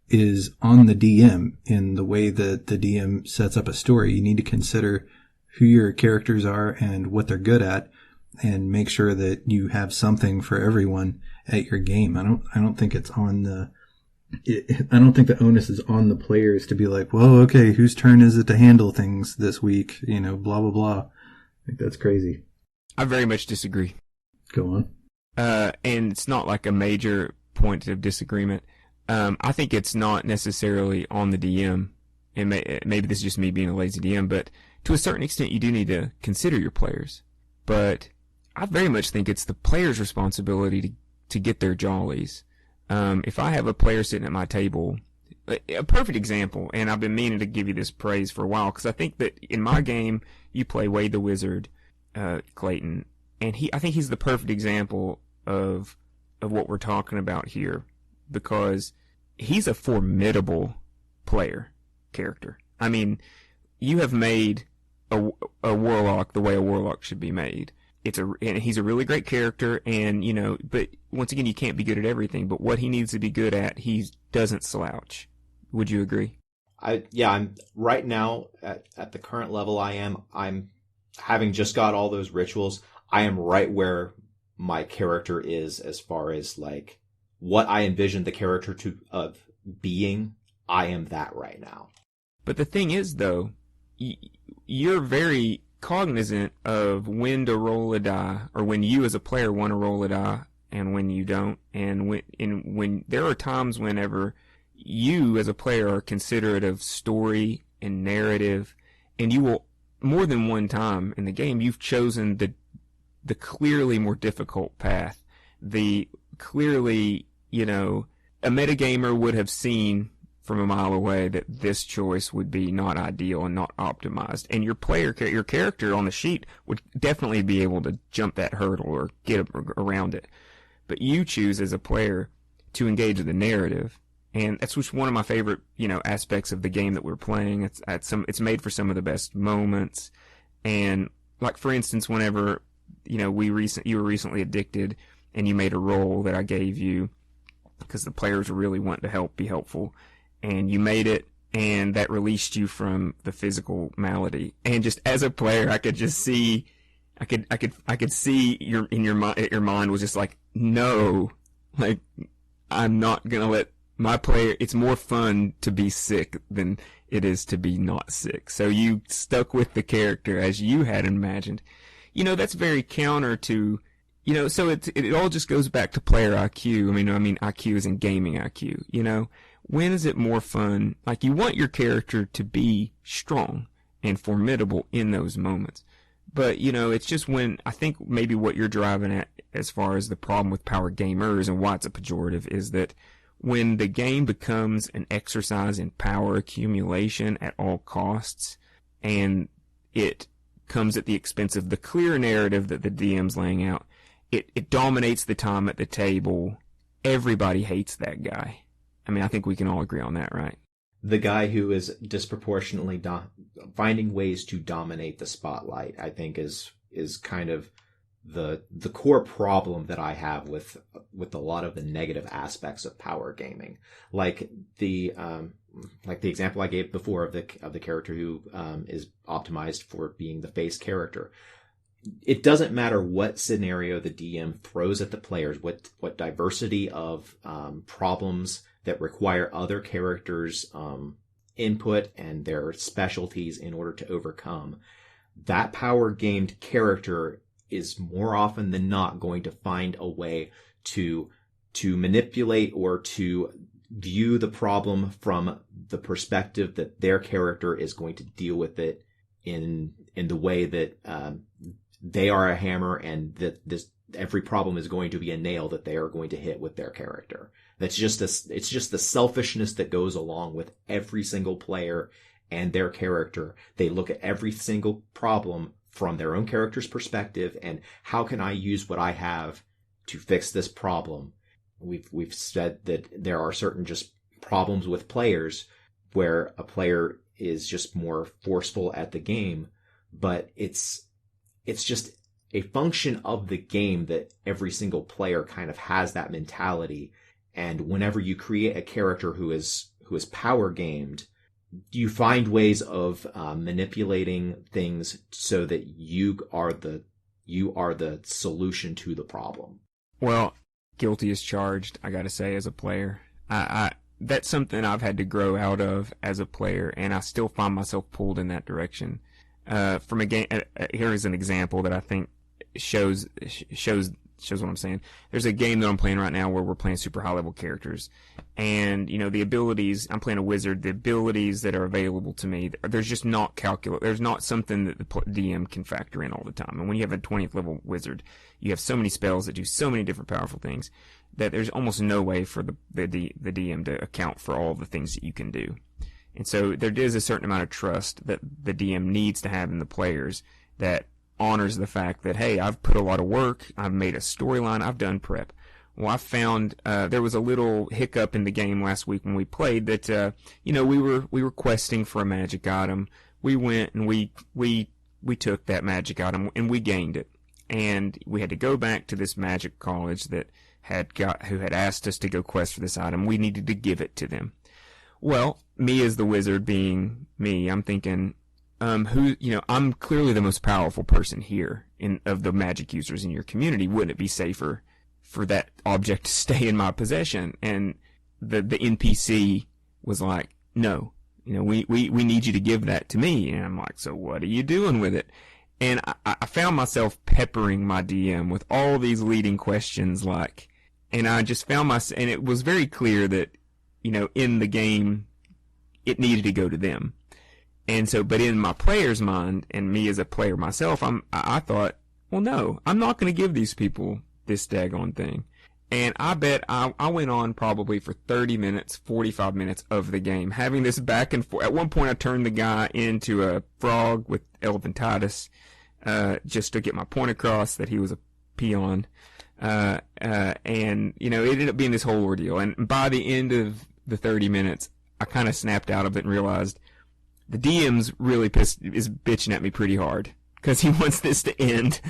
is on the DM in the way that the DM sets up a story. You need to consider who your characters are and what they're good at, and make sure that you have something for everyone at your game. I don't think it's on I don't think the onus is on the players to be like, well, okay, whose turn is it to handle things this week? Blah, blah, blah. I think that's crazy. I very much disagree. Go on. And it's not like a major point of disagreement. I think it's not necessarily on the DM, and maybe this is just me being a lazy DM, but to a certain extent you do need to consider your players. But I very much think it's the player's responsibility to get their jollies. If I have a player sitting at my table, a perfect example, and I've been meaning to give you this praise for a while, because I think that in my game, you play Wade the Wizard, Clayton, and I think he's the perfect example of what we're talking about here, because he's a formidable character. I mean, you have made a warlock the way a warlock should be made. And he's a really great character, and but once again, you can't be good at everything. But what he needs to be good at, he doesn't slouch. Would you agree? I'm right now at the current level I'm having just got all those rituals. I am right where my character is as far as like what I envisioned the character to of being. I am that right now. But the thing is, though, you're very cognizant of when to roll a die, or when you as a player want to roll a die, and when you don't. And when there are times whenever you as a player are considerate of story and narrative, and you will, more than one time in the game, you've chosen the clearly more difficult path. The clearly, a metagamer would have seen from a mile away that this choice would be not ideal and not optimized. And your character on the sheet would definitely be able to jump that hurdle or get around it. But you choose as a player to engage the narrative. And that's just one of my favorite, aspects of the game that we're playing. It's made for some of the best moments. And like, for instance, whenever, you were recently addicted and you made a roll that I gave you because the players were really wanting to be helpful. And you made it, and that released you from the physical malady. And just as a player, I could just see, I could see your mind was just like, no, like, I'm not gonna let my player. It's more fun to be sick than it is to be not sick. So you stuck with the character as you had imagined. That's very counter to, so it all just goes back to player IQ. I mean IQ is in gaming IQ. When is it more fun? Like, you want your character to be strong and formidable in those moments. But, it's just when, I think maybe what you're driving at as far as the problem with power gamers and why it's a pejorative is that when the game becomes an exercise in power accumulation at all costs, and it comes at the expense of the clear narrative that the DM's laying out, it dominates the time at the table. Everybody hates that guy. I think we can all agree on that, right? The guy who is disproportionately finding ways to dominate the spotlight, I think, is kind of the core problem that I have with a lot of the negative aspects of power gaming. Like the example I gave before of the character who is optimized for being the face character. It doesn't matter what scenario the DM throws at the players, what diversity of problems that require other characters' input and their specialties in order to overcome. That power gamed character is more often than not going to find a way to manipulate or to view the problem from the perspective that their character is going to deal with it in the way that they are a hammer, and that every problem is going to be a nail that they are going to hit with their character. It's just the selfishness that goes along with every single player and their character. They look at every single problem from their own character's perspective, and how can I use what I have to fix this problem? We've said that there are certain just problems with players where a player is just more forceful at the game, but it's just a function of the game that every single player kind of has that mentality. And whenever you create a character who is power gamed, you find ways of manipulating things so that you are the solution to the problem. Well, guilty as charged, I gotta say, as a player. I that's something I've had to grow out of as a player, and I still find myself pulled in that direction. From a game, here is an example that I think shows what I'm saying. There's a game that I'm playing right now where we're playing super high level characters, and the abilities, I'm playing a wizard, the abilities that are available to me, there's just not there's not something that the DM can factor in all the time. And when you have a 20th level wizard, you have so many spells that do so many different powerful things that there's almost no way for the DM to account for all the things that you can do. And so there is a certain amount of trust that the DM needs to have in the players that honors the fact that, hey, I've put a lot of work, I've made a storyline, I've done prep. Well, I found there was a little hiccup in the game last week when we played that we were questing for a magic item. We went and we took that magic item and we gained it, and we had to go back to this magic college that who had asked us to go quest for this item. We needed to give it to them. Well, me as the wizard being me, I'm thinking, I'm clearly the most powerful person here of the magic users in your community. Wouldn't it be safer for that object to stay in my possession? And the NPC was like, no, we need you to give that to me. And I'm like, so what are you doing with it? And I found myself peppering my DM with all these leading questions, and I just found and it was very clear that, in the game, it needed to go to them. And so, but in my player's mind, and me as a player myself, I thought, well, no, I'm not going to give these people this daggone thing. And I bet I went on probably for 30 minutes, 45 minutes of the game, having this back and forth. At one point, I turned the guy into a frog with elephantitis, just to get my point across that he was a peon. And, it ended up being this whole ordeal. And by the end of the 30 minutes, I kind of snapped out of it and realized the DM's really is bitching at me pretty hard because he wants this to end.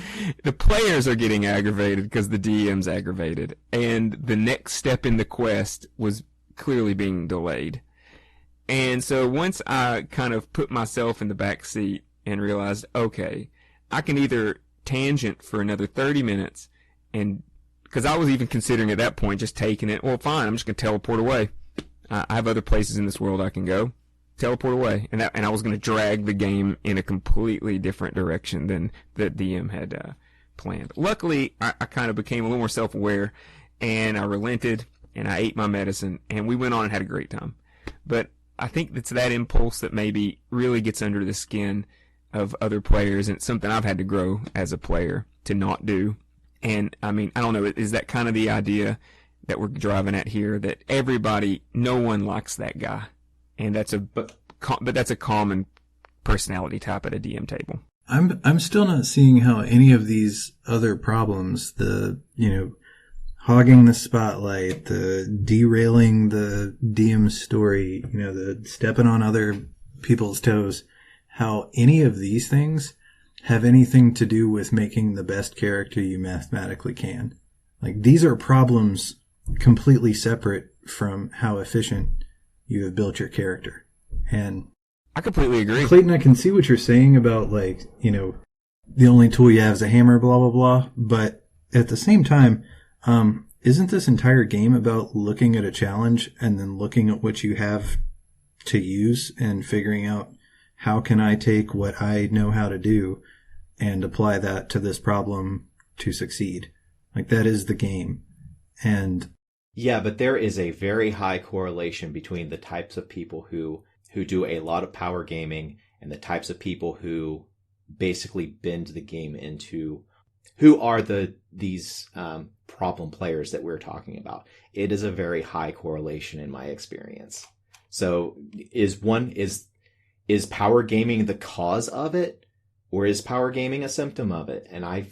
The players are getting aggravated because the DM's aggravated. And the next step in the quest was clearly being delayed. And so once I kind of put myself in the back seat and realized, okay, I can either tangent for another 30 minutes and because I was even considering at that point just taking it, well, fine, I'm just going to teleport away. I have other places in this world I can go. Teleport away. And I was going to drag the game in a completely different direction than the DM had planned. Luckily, I kind of became a little more self-aware, and I relented, and I ate my medicine, and we went on and had a great time. But I think it's that impulse that maybe really gets under the skin of other players, and it's something I've had to grow as a player to not do. And, I mean, I don't know, is that kind of the idea that we're driving at here, that no one likes that guy? And but that's a common personality type at a DM table. I'm still not seeing how any of these other problems, the hogging the spotlight, the derailing the DM story, the stepping on other people's toes, how any of these things have anything to do with making the best character you mathematically can. Like, these are problems completely separate from how efficient you have built your character. And I completely agree. Clayton, I can see what you're saying about, the only tool you have is a hammer, blah, blah, blah. But at the same time, isn't this entire game about looking at a challenge and then looking at what you have to use and figuring out how can I take what I know how to do and apply that to this problem to succeed? Like, that is the game. And yeah, but there is a very high correlation between the types of people who do a lot of power gaming and the types of people who basically bend the game into who are these problem players that we're talking about. It is a very high correlation in my experience. So is power gaming the cause of it, or is power gaming a symptom of it? And I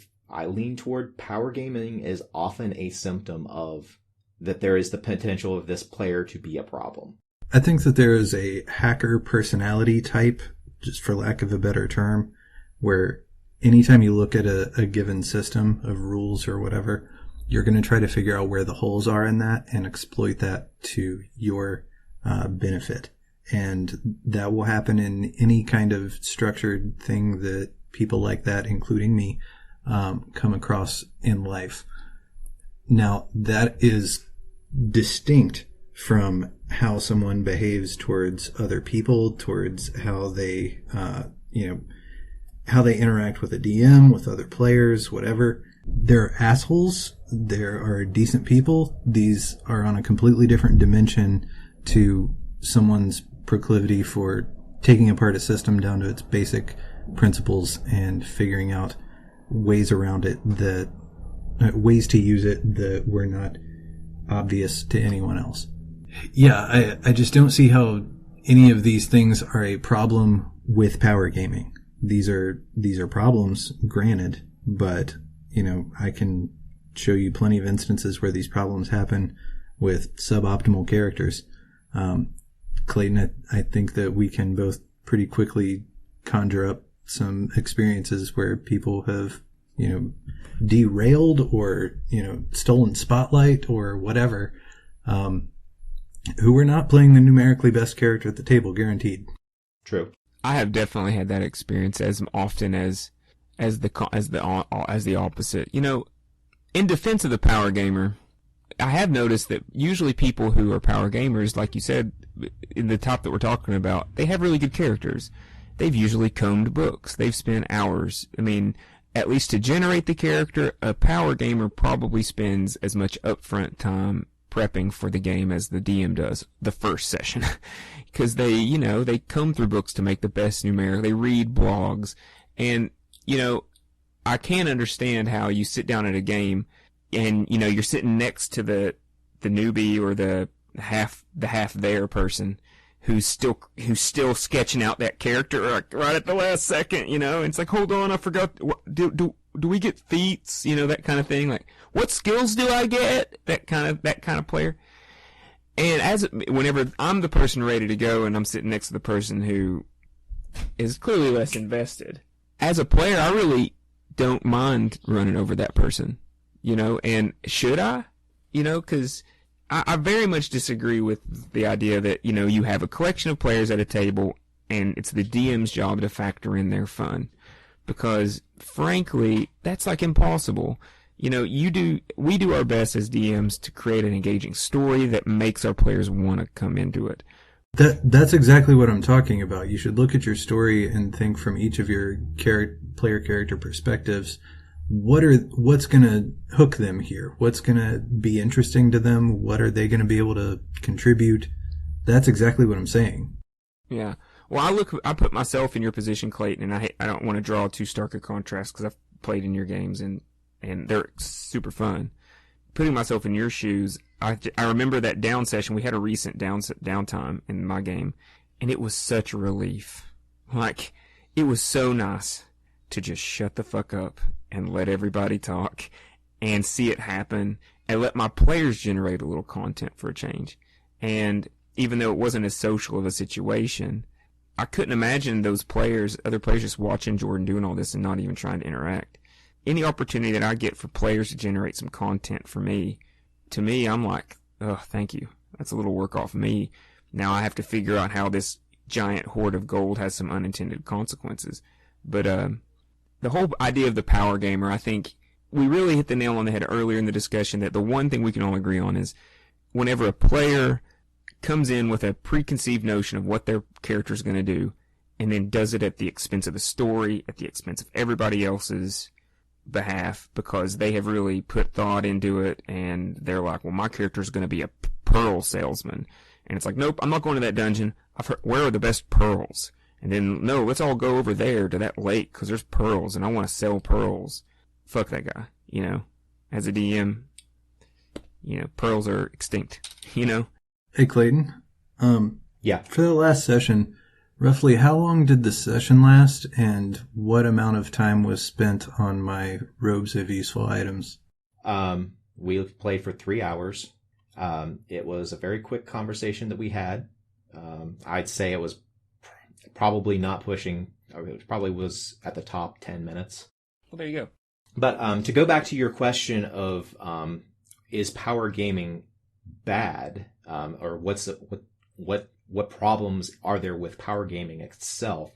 lean toward power gaming is often a symptom of that there is the potential of this player to be a problem. I think that there is a hacker personality type, just for lack of a better term, where anytime you look at a given system of rules or whatever, you're going to try to figure out where the holes are in that and exploit that to your benefit. And that will happen in any kind of structured thing that people like that, including me, come across in life. Now, that is distinct from how someone behaves towards other people, towards how they, how they interact with a DM, with other players, whatever. They're assholes. There are decent people. These are on a completely different dimension to someone's proclivity for taking apart a system down to its basic principles and figuring out ways around it ways to use it that were not obvious to anyone else. Yeah, I just don't see how any of these things are a problem with power gaming. These are problems, granted, but I can show you plenty of instances where these problems happen with suboptimal characters. Clayton, I think that we can both pretty quickly conjure up some experiences where people have derailed or stolen spotlight or whatever, Who were not playing the numerically best character at the table, guaranteed. True. I have definitely had that experience as often as the opposite. You know, in defense of the power gamer, I have noticed that usually people who are power gamers, like you said, in the top that we're talking about, they have really good characters. They've usually combed books. They've spent hours. I mean, at least to generate the character, a power gamer probably spends as much upfront time prepping for the game as the DM does the first session. Because they comb through books to make the best numeric. They read blogs. And, I can't understand how you sit down at a game and, you're sitting next to the newbie or the half there person who's still sketching out that character right at the last second, and it's like, hold on, I forgot, do we get feats, that kind of thing, like, what skills do I get, that kind of player. And whenever I'm the person ready to go and I'm sitting next to the person who is clearly less invested, as a player, I really don't mind running over that person, and should I, because I very much disagree with the idea that, you have a collection of players at a table and it's the DM's job to factor in their fun. Because, frankly, that's like impossible. We do our best as DMs to create an engaging story that makes our players want to come into it. That's exactly what I'm talking about. You should look at your story and think from each of your player character perspectives. What's going to hook them here? What's going to be interesting to them? What are they going to be able to contribute? That's exactly what I'm saying. Yeah. Well, I put myself in your position, Clayton, and I don't want to draw too stark a contrast because I've played in your games and they're super fun. Putting myself in your shoes, I remember that down session. We had a recent downtime in my game, and it was such a relief. Like, it was so nice to just shut the fuck up and let everybody talk and see it happen and let my players generate a little content for a change. And even though it wasn't as social of a situation, I couldn't imagine other players just watching Jordan doing all this and not even trying to interact. Any opportunity that I get for players to generate some content for me, to me, I'm like, oh, thank you. That's a little work off me. Now I have to figure out how this giant hoard of gold has some unintended consequences. But the whole idea of the power gamer, I think we really hit the nail on the head earlier in the discussion that the one thing we can all agree on is whenever a player comes in with a preconceived notion of what their character is going to do and then does it at the expense of the story, at the expense of everybody else's behalf, because they have really put thought into it and they're like, well, my character is going to be a pearl salesman. And it's like, nope, I'm not going to that dungeon. I've heard, where are the best pearls? And then, no, let's all go over there to that lake because there's pearls and I want to sell pearls. Fuck that guy, As a DM, pearls are extinct, Hey, Clayton. Yeah. For the last session, roughly how long did the session last and what amount of time was spent on my robes of useful items? We played for 3 hours. It was a very quick conversation that we had. I'd say it was probably not pushing, it probably was at the top 10 minutes. Well, there you go. But to go back to your question of is power gaming bad, or what problems are there with power gaming itself?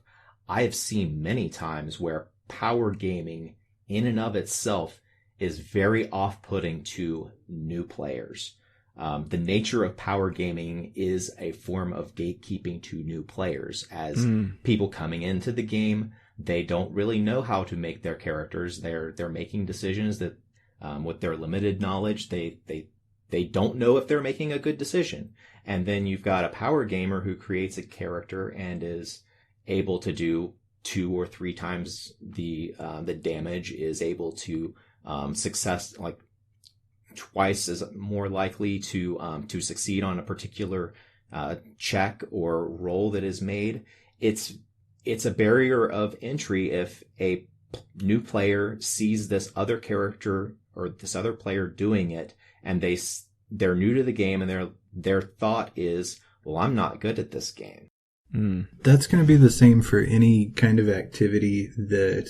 I have seen many times where power gaming in and of itself is very off-putting to new players. The nature of power gaming is a form of gatekeeping to new players. As people coming into the game, they don't really know how to make their characters. They're making decisions that, with their limited knowledge, they don't know if they're making a good decision. And then you've got a power gamer who creates a character and is able to do 2 or 3 times the damage, is able to success, like twice as more likely to succeed on a particular check or roll that is made. It's a barrier of entry if a new player sees this other character or this other player doing it, and they're new to the game, and their thought is, well, I'm not good at this game. That's going to be the same for any kind of activity that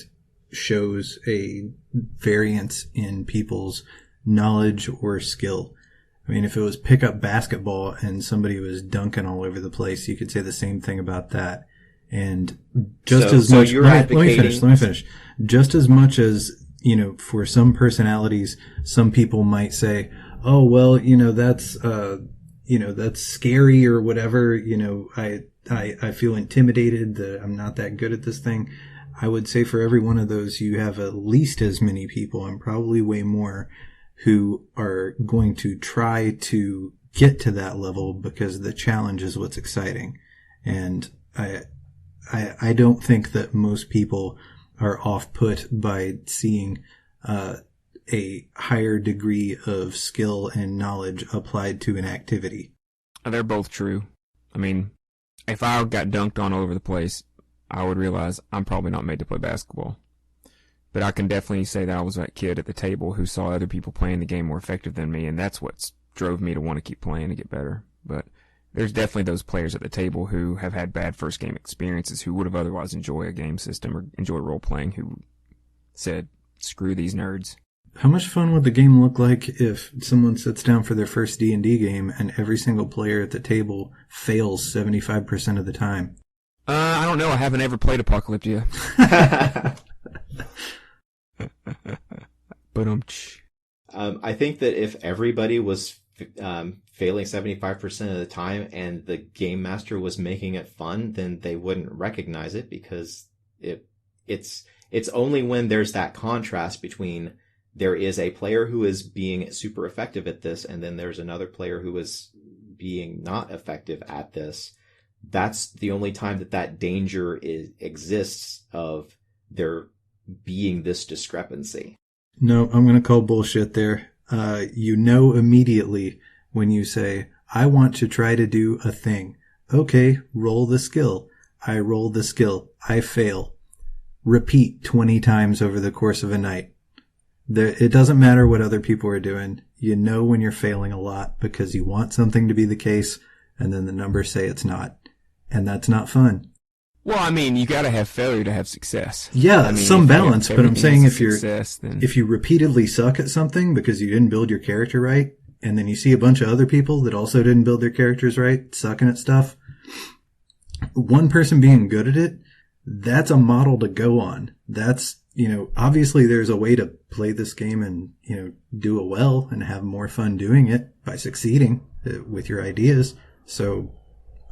shows a variance in people's knowledge or skill. I mean, if it was pick up basketball and somebody was dunking all over the place, you could say the same thing about that. And just as much, let me finish. Just as much as, for some personalities, some people might say, oh, well, that's scary or whatever. I feel intimidated that I'm not that good at this thing. I would say for every one of those, you have at least as many people, and probably way more, who are going to try to get to that level because the challenge is what's exciting. And I don't think that most people are off-put by seeing a higher degree of skill and knowledge applied to an activity. They're both true. I mean, if I got dunked on all over the place, I would realize I'm probably not made to play basketball. But I can definitely say that I was that kid at the table who saw other people playing the game more effective than me, and that's what drove me to want to keep playing to get better. But there's definitely those players at the table who have had bad first game experiences who would have otherwise enjoyed a game system or enjoyed role playing, who said, screw these nerds. How much fun would the game look like if someone sits down for their first D&D game and every single player at the table fails 75% of the time? I don't know. I haven't ever played Apocalyptia. But I think that if everybody was failing 75% of the time and the game master was making it fun, then they wouldn't recognize it, because it's only when there's that contrast between there is a player who is being super effective at this and then there's another player who is being not effective at this. That's the only time that danger exists of there being this discrepancy. No, I'm going to call bullshit there. Immediately when you say, I want to try to do a thing. Okay, roll the skill. I roll the skill. I fail. Repeat 20 times over the course of a night. It doesn't matter what other people are doing. You know when you're failing a lot because you want something to be the case, and then the numbers say it's not. And that's not fun. Well, I mean, you got to have failure to have success. Yeah, I mean, some balance, but I'm saying if then... if you repeatedly suck at something because you didn't build your character right, and then you see a bunch of other people that also didn't build their characters right, sucking at stuff, one person being good at it, that's a model to go on. That's, obviously there's a way to play this game and, do it well and have more fun doing it by succeeding with your ideas. So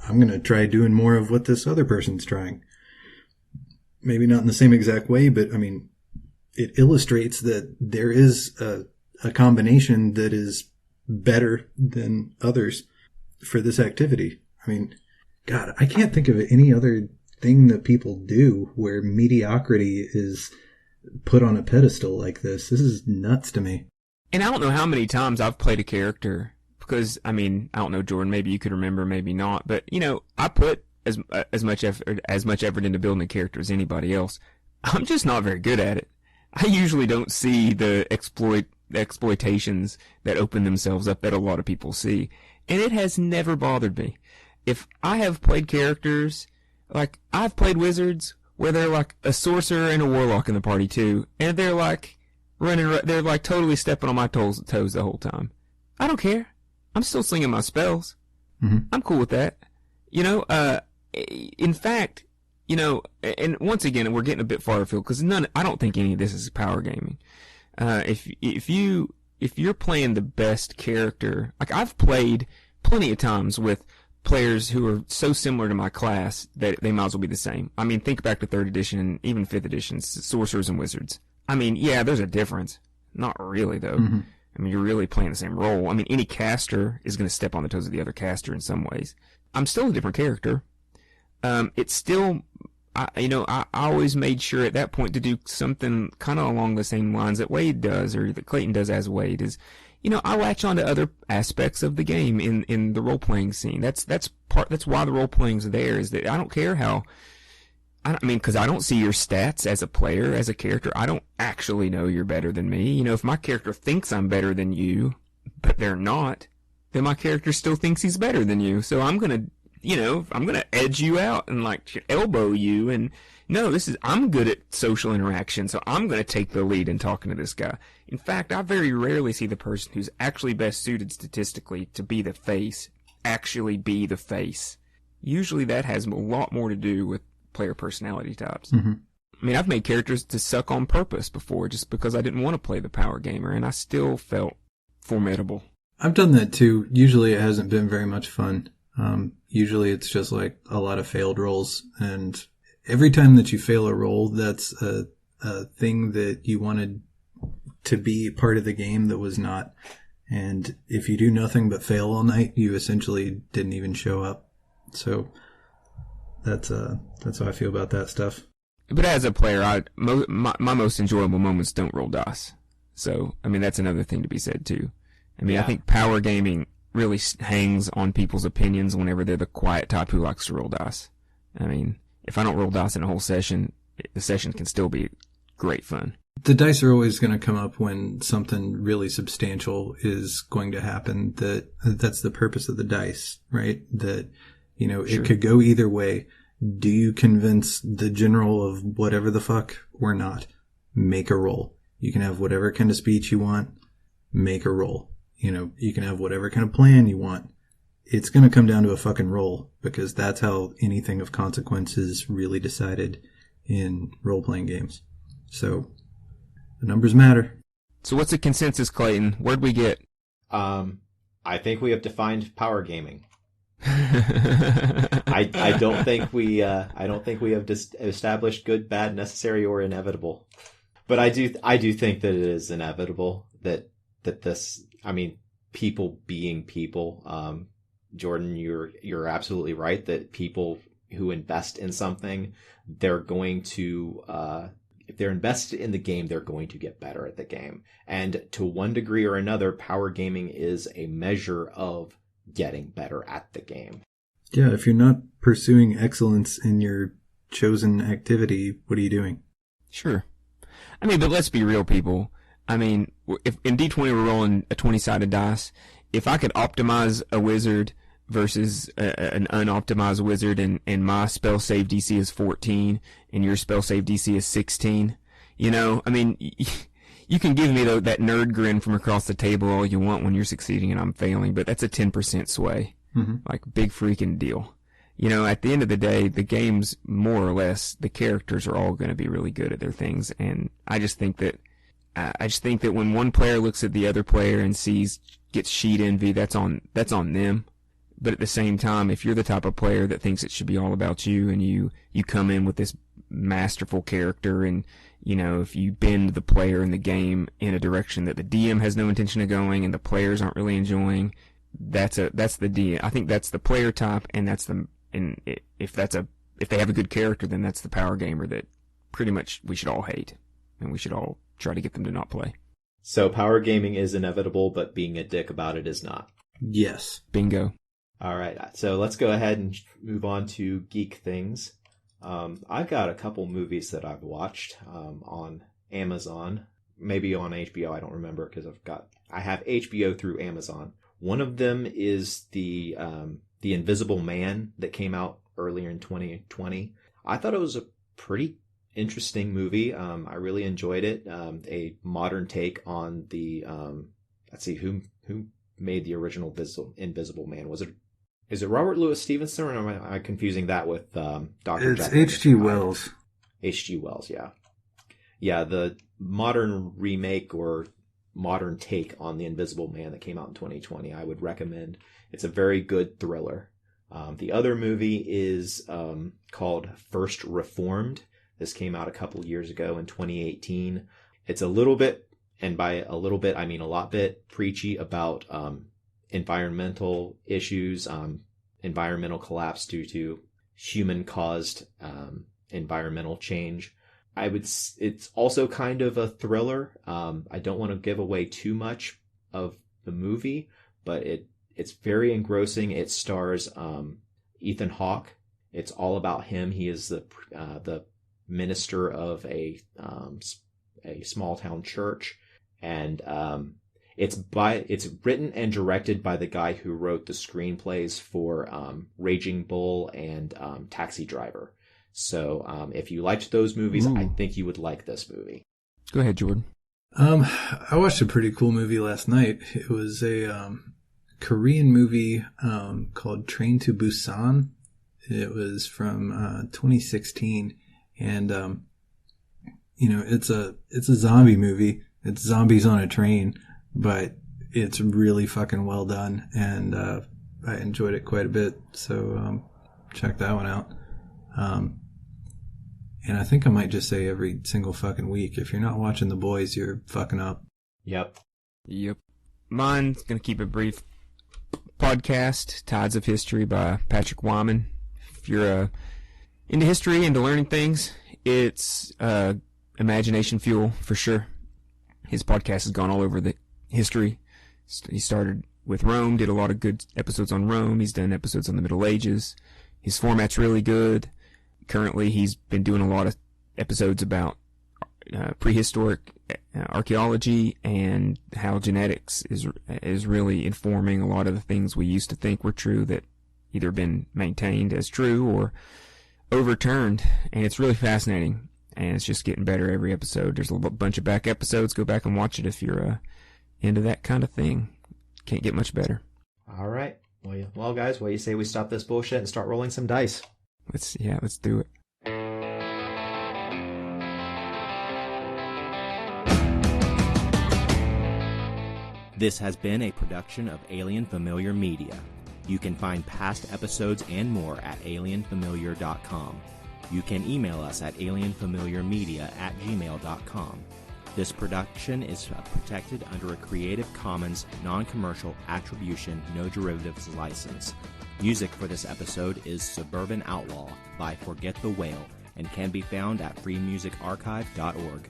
I'm going to try doing more of what this other person's trying. Maybe not in the same exact way, but I mean, it illustrates that there is a combination that is better than others for this activity. I mean, God, I can't think of any other thing that people do where mediocrity is put on a pedestal like this. This is nuts to me. And I don't know how many times I've played a character, because, I mean, I don't know, Jordan, maybe you could remember, maybe not, but, I put as much effort into building a character as anybody else. I'm just not very good at it. I usually don't see the exploitations that open themselves up that a lot of people see, and it has never bothered me. If I have played characters, like, I've played wizards where they're like a sorcerer and a warlock in the party too, and they're like they're like totally stepping on my toes the whole time. I don't care. I'm still slinging my spells. Mm-hmm. I'm cool with that. In fact, and once again, we're getting a bit far afield because I don't think any of this is power gaming. If you're playing the best character, like I've played plenty of times with players who are so similar to my class that they might as well be the same. I mean, think back to 3rd edition and even 5th edition, sorcerers and wizards. I mean, yeah, there's a difference. Not really, though. Mm-hmm. I mean, you're really playing the same role. I mean, any caster is going to step on the toes of the other caster in some ways. I'm still a different character. It's still, I always made sure at that point to do something kind of along the same lines that Wade does, or that Clayton does as Wade, is, I latch on to other aspects of the game in the role-playing scene. That's why the role-playing's there, is that I don't care how, because I don't see your stats as a player, as a character. I don't actually know you're better than me. If my character thinks I'm better than you, but they're not, then my character still thinks he's better than you. So I'm going to I'm going to edge you out and like elbow you. And no, I'm good at social interaction, so I'm going to take the lead in talking to this guy. In fact, I very rarely see the person who's actually best suited statistically to be the face actually be the face. Usually that has a lot more to do with player personality types. Mm-hmm. I mean, I've made characters to suck on purpose before just because I didn't want to play the power gamer, and I still felt formidable. I've done that too. Usually it hasn't been very much fun. Usually it's just like a lot of failed rolls, and every time that you fail a roll, that's a thing that you wanted to be part of the game that was not. And if you do nothing but fail all night, you essentially didn't even show up. So that's how I feel about that stuff. But as a player, my most enjoyable moments don't roll dice. So, I mean, that's another thing to be said too. I mean, I think power gaming really hangs on people's opinions whenever they're the quiet type who likes to roll dice. I mean, if I don't roll dice in a whole session, the session can still be great fun. The dice are always going to come up when something really substantial is going to happen. That's the purpose of the dice, right? That, sure. It could go either way. Do you convince the general of whatever the fuck or not? Make a roll. You can have whatever kind of speech you want. Make a roll. You can have whatever kind of plan you want. It's going to come down to a fucking roll, because that's how anything of consequence is really decided in role-playing games. So the numbers matter. So what's the consensus, Clayton? Where'd we get? I think we have defined power gaming. I don't think we have established good, bad, necessary, or inevitable. But I do think that it is inevitable that this. I mean, people being people. Jordan, you're absolutely right that people who invest in something, they're going to. If they're invested in the game, they're going to get better at the game. And to one degree or another, power gaming is a measure of getting better at the game. Yeah, if you're not pursuing excellence in your chosen activity, what are you doing? Sure. I mean, but let's be real, people. I mean, if in D20 we're rolling a 20-sided dice, if I could optimize a wizard versus an unoptimized wizard, and my spell save DC is 14 and your spell save DC is 16, I mean, you can give me that nerd grin from across the table all you want when you're succeeding and I'm failing, but that's a 10% sway. Mm-hmm. Like, big freaking deal. At the end of the day, the game's more or less, the characters are all going to be really good at their things, and I just think that when one player looks at the other player and gets sheet envy, that's on them. But at the same time, if you're the type of player that thinks it should be all about you, and you come in with this masterful character, and if you bend the player in the game in a direction that the DM has no intention of going and the players aren't really enjoying, that's the DM. I think that's the player type, and if they have a good character, then that's the power gamer that pretty much we should all hate, and we should all try to get them to not play. So power gaming is inevitable, but being a dick about it is not. Yes. Bingo. All right, so let's go ahead and move on to geek things. I've got a couple movies that I've watched on Amazon, maybe on HBO. I don't remember because I have HBO through Amazon. One of them is the Invisible Man that came out earlier in 2020. I thought it was a pretty interesting movie. I really enjoyed it. A modern take on the let's see who made the original Invisible Man. Is it Robert Louis Stevenson, or am I confusing that with Dr. It's H.G. Wells. H.G. Wells, yeah. Yeah, the modern remake or modern take on The Invisible Man that came out in 2020, I would recommend. It's a very good thriller. The other movie is called First Reformed. This came out a couple years ago in 2018. It's a little bit, and by a little bit, I mean a lot bit, preachy about environmental issues, environmental collapse due to human-caused environmental change. It's also kind of a thriller. I don't want to give away too much of the movie, but it's very engrossing. It stars Ethan Hawke. It's all about him. He is the minister of a small town church, and It's written and directed by the guy who wrote the screenplays for Raging Bull and Taxi Driver. So if you liked those movies, I think you would like this movie. Go ahead, Jordan. I watched a pretty cool movie last night. It was a Korean movie called Train to Busan. It was from 2016, and it's a zombie movie. It's zombies on a train, but it's really fucking well done, and I enjoyed it quite a bit. So check that one out. And I think I might just say every single fucking week, if you're not watching The Boys, you're fucking up. Yep. Mine's going to keep it brief. Podcast, Tides of History by Patrick Wyman. If you're into history, into learning things, it's imagination fuel for sure. His podcast has gone all over the history. He started with Rome, did a lot of good episodes on Rome. He's done episodes on the Middle Ages. His format's really good. Currently, he's been doing a lot of episodes about prehistoric archaeology and how genetics is really informing a lot of the things we used to think were true that either been maintained as true or overturned. And it's really fascinating, and it's just getting better every episode. There's a bunch of back episodes. Go back and watch it if you're into that kind of thing. Can't get much better. All right. Well, guys, what do you say we stop this bullshit and start rolling some dice? Let's do it. This has been a production of Alien Familiar Media. You can find past episodes and more at alienfamiliar.com. You can email us at alienfamiliarmedia@gmail.com. This production is protected under a Creative Commons non-commercial attribution, no derivatives license. Music for this episode is Suburban Outlaw by Forget the Whale and can be found at freemusicarchive.org.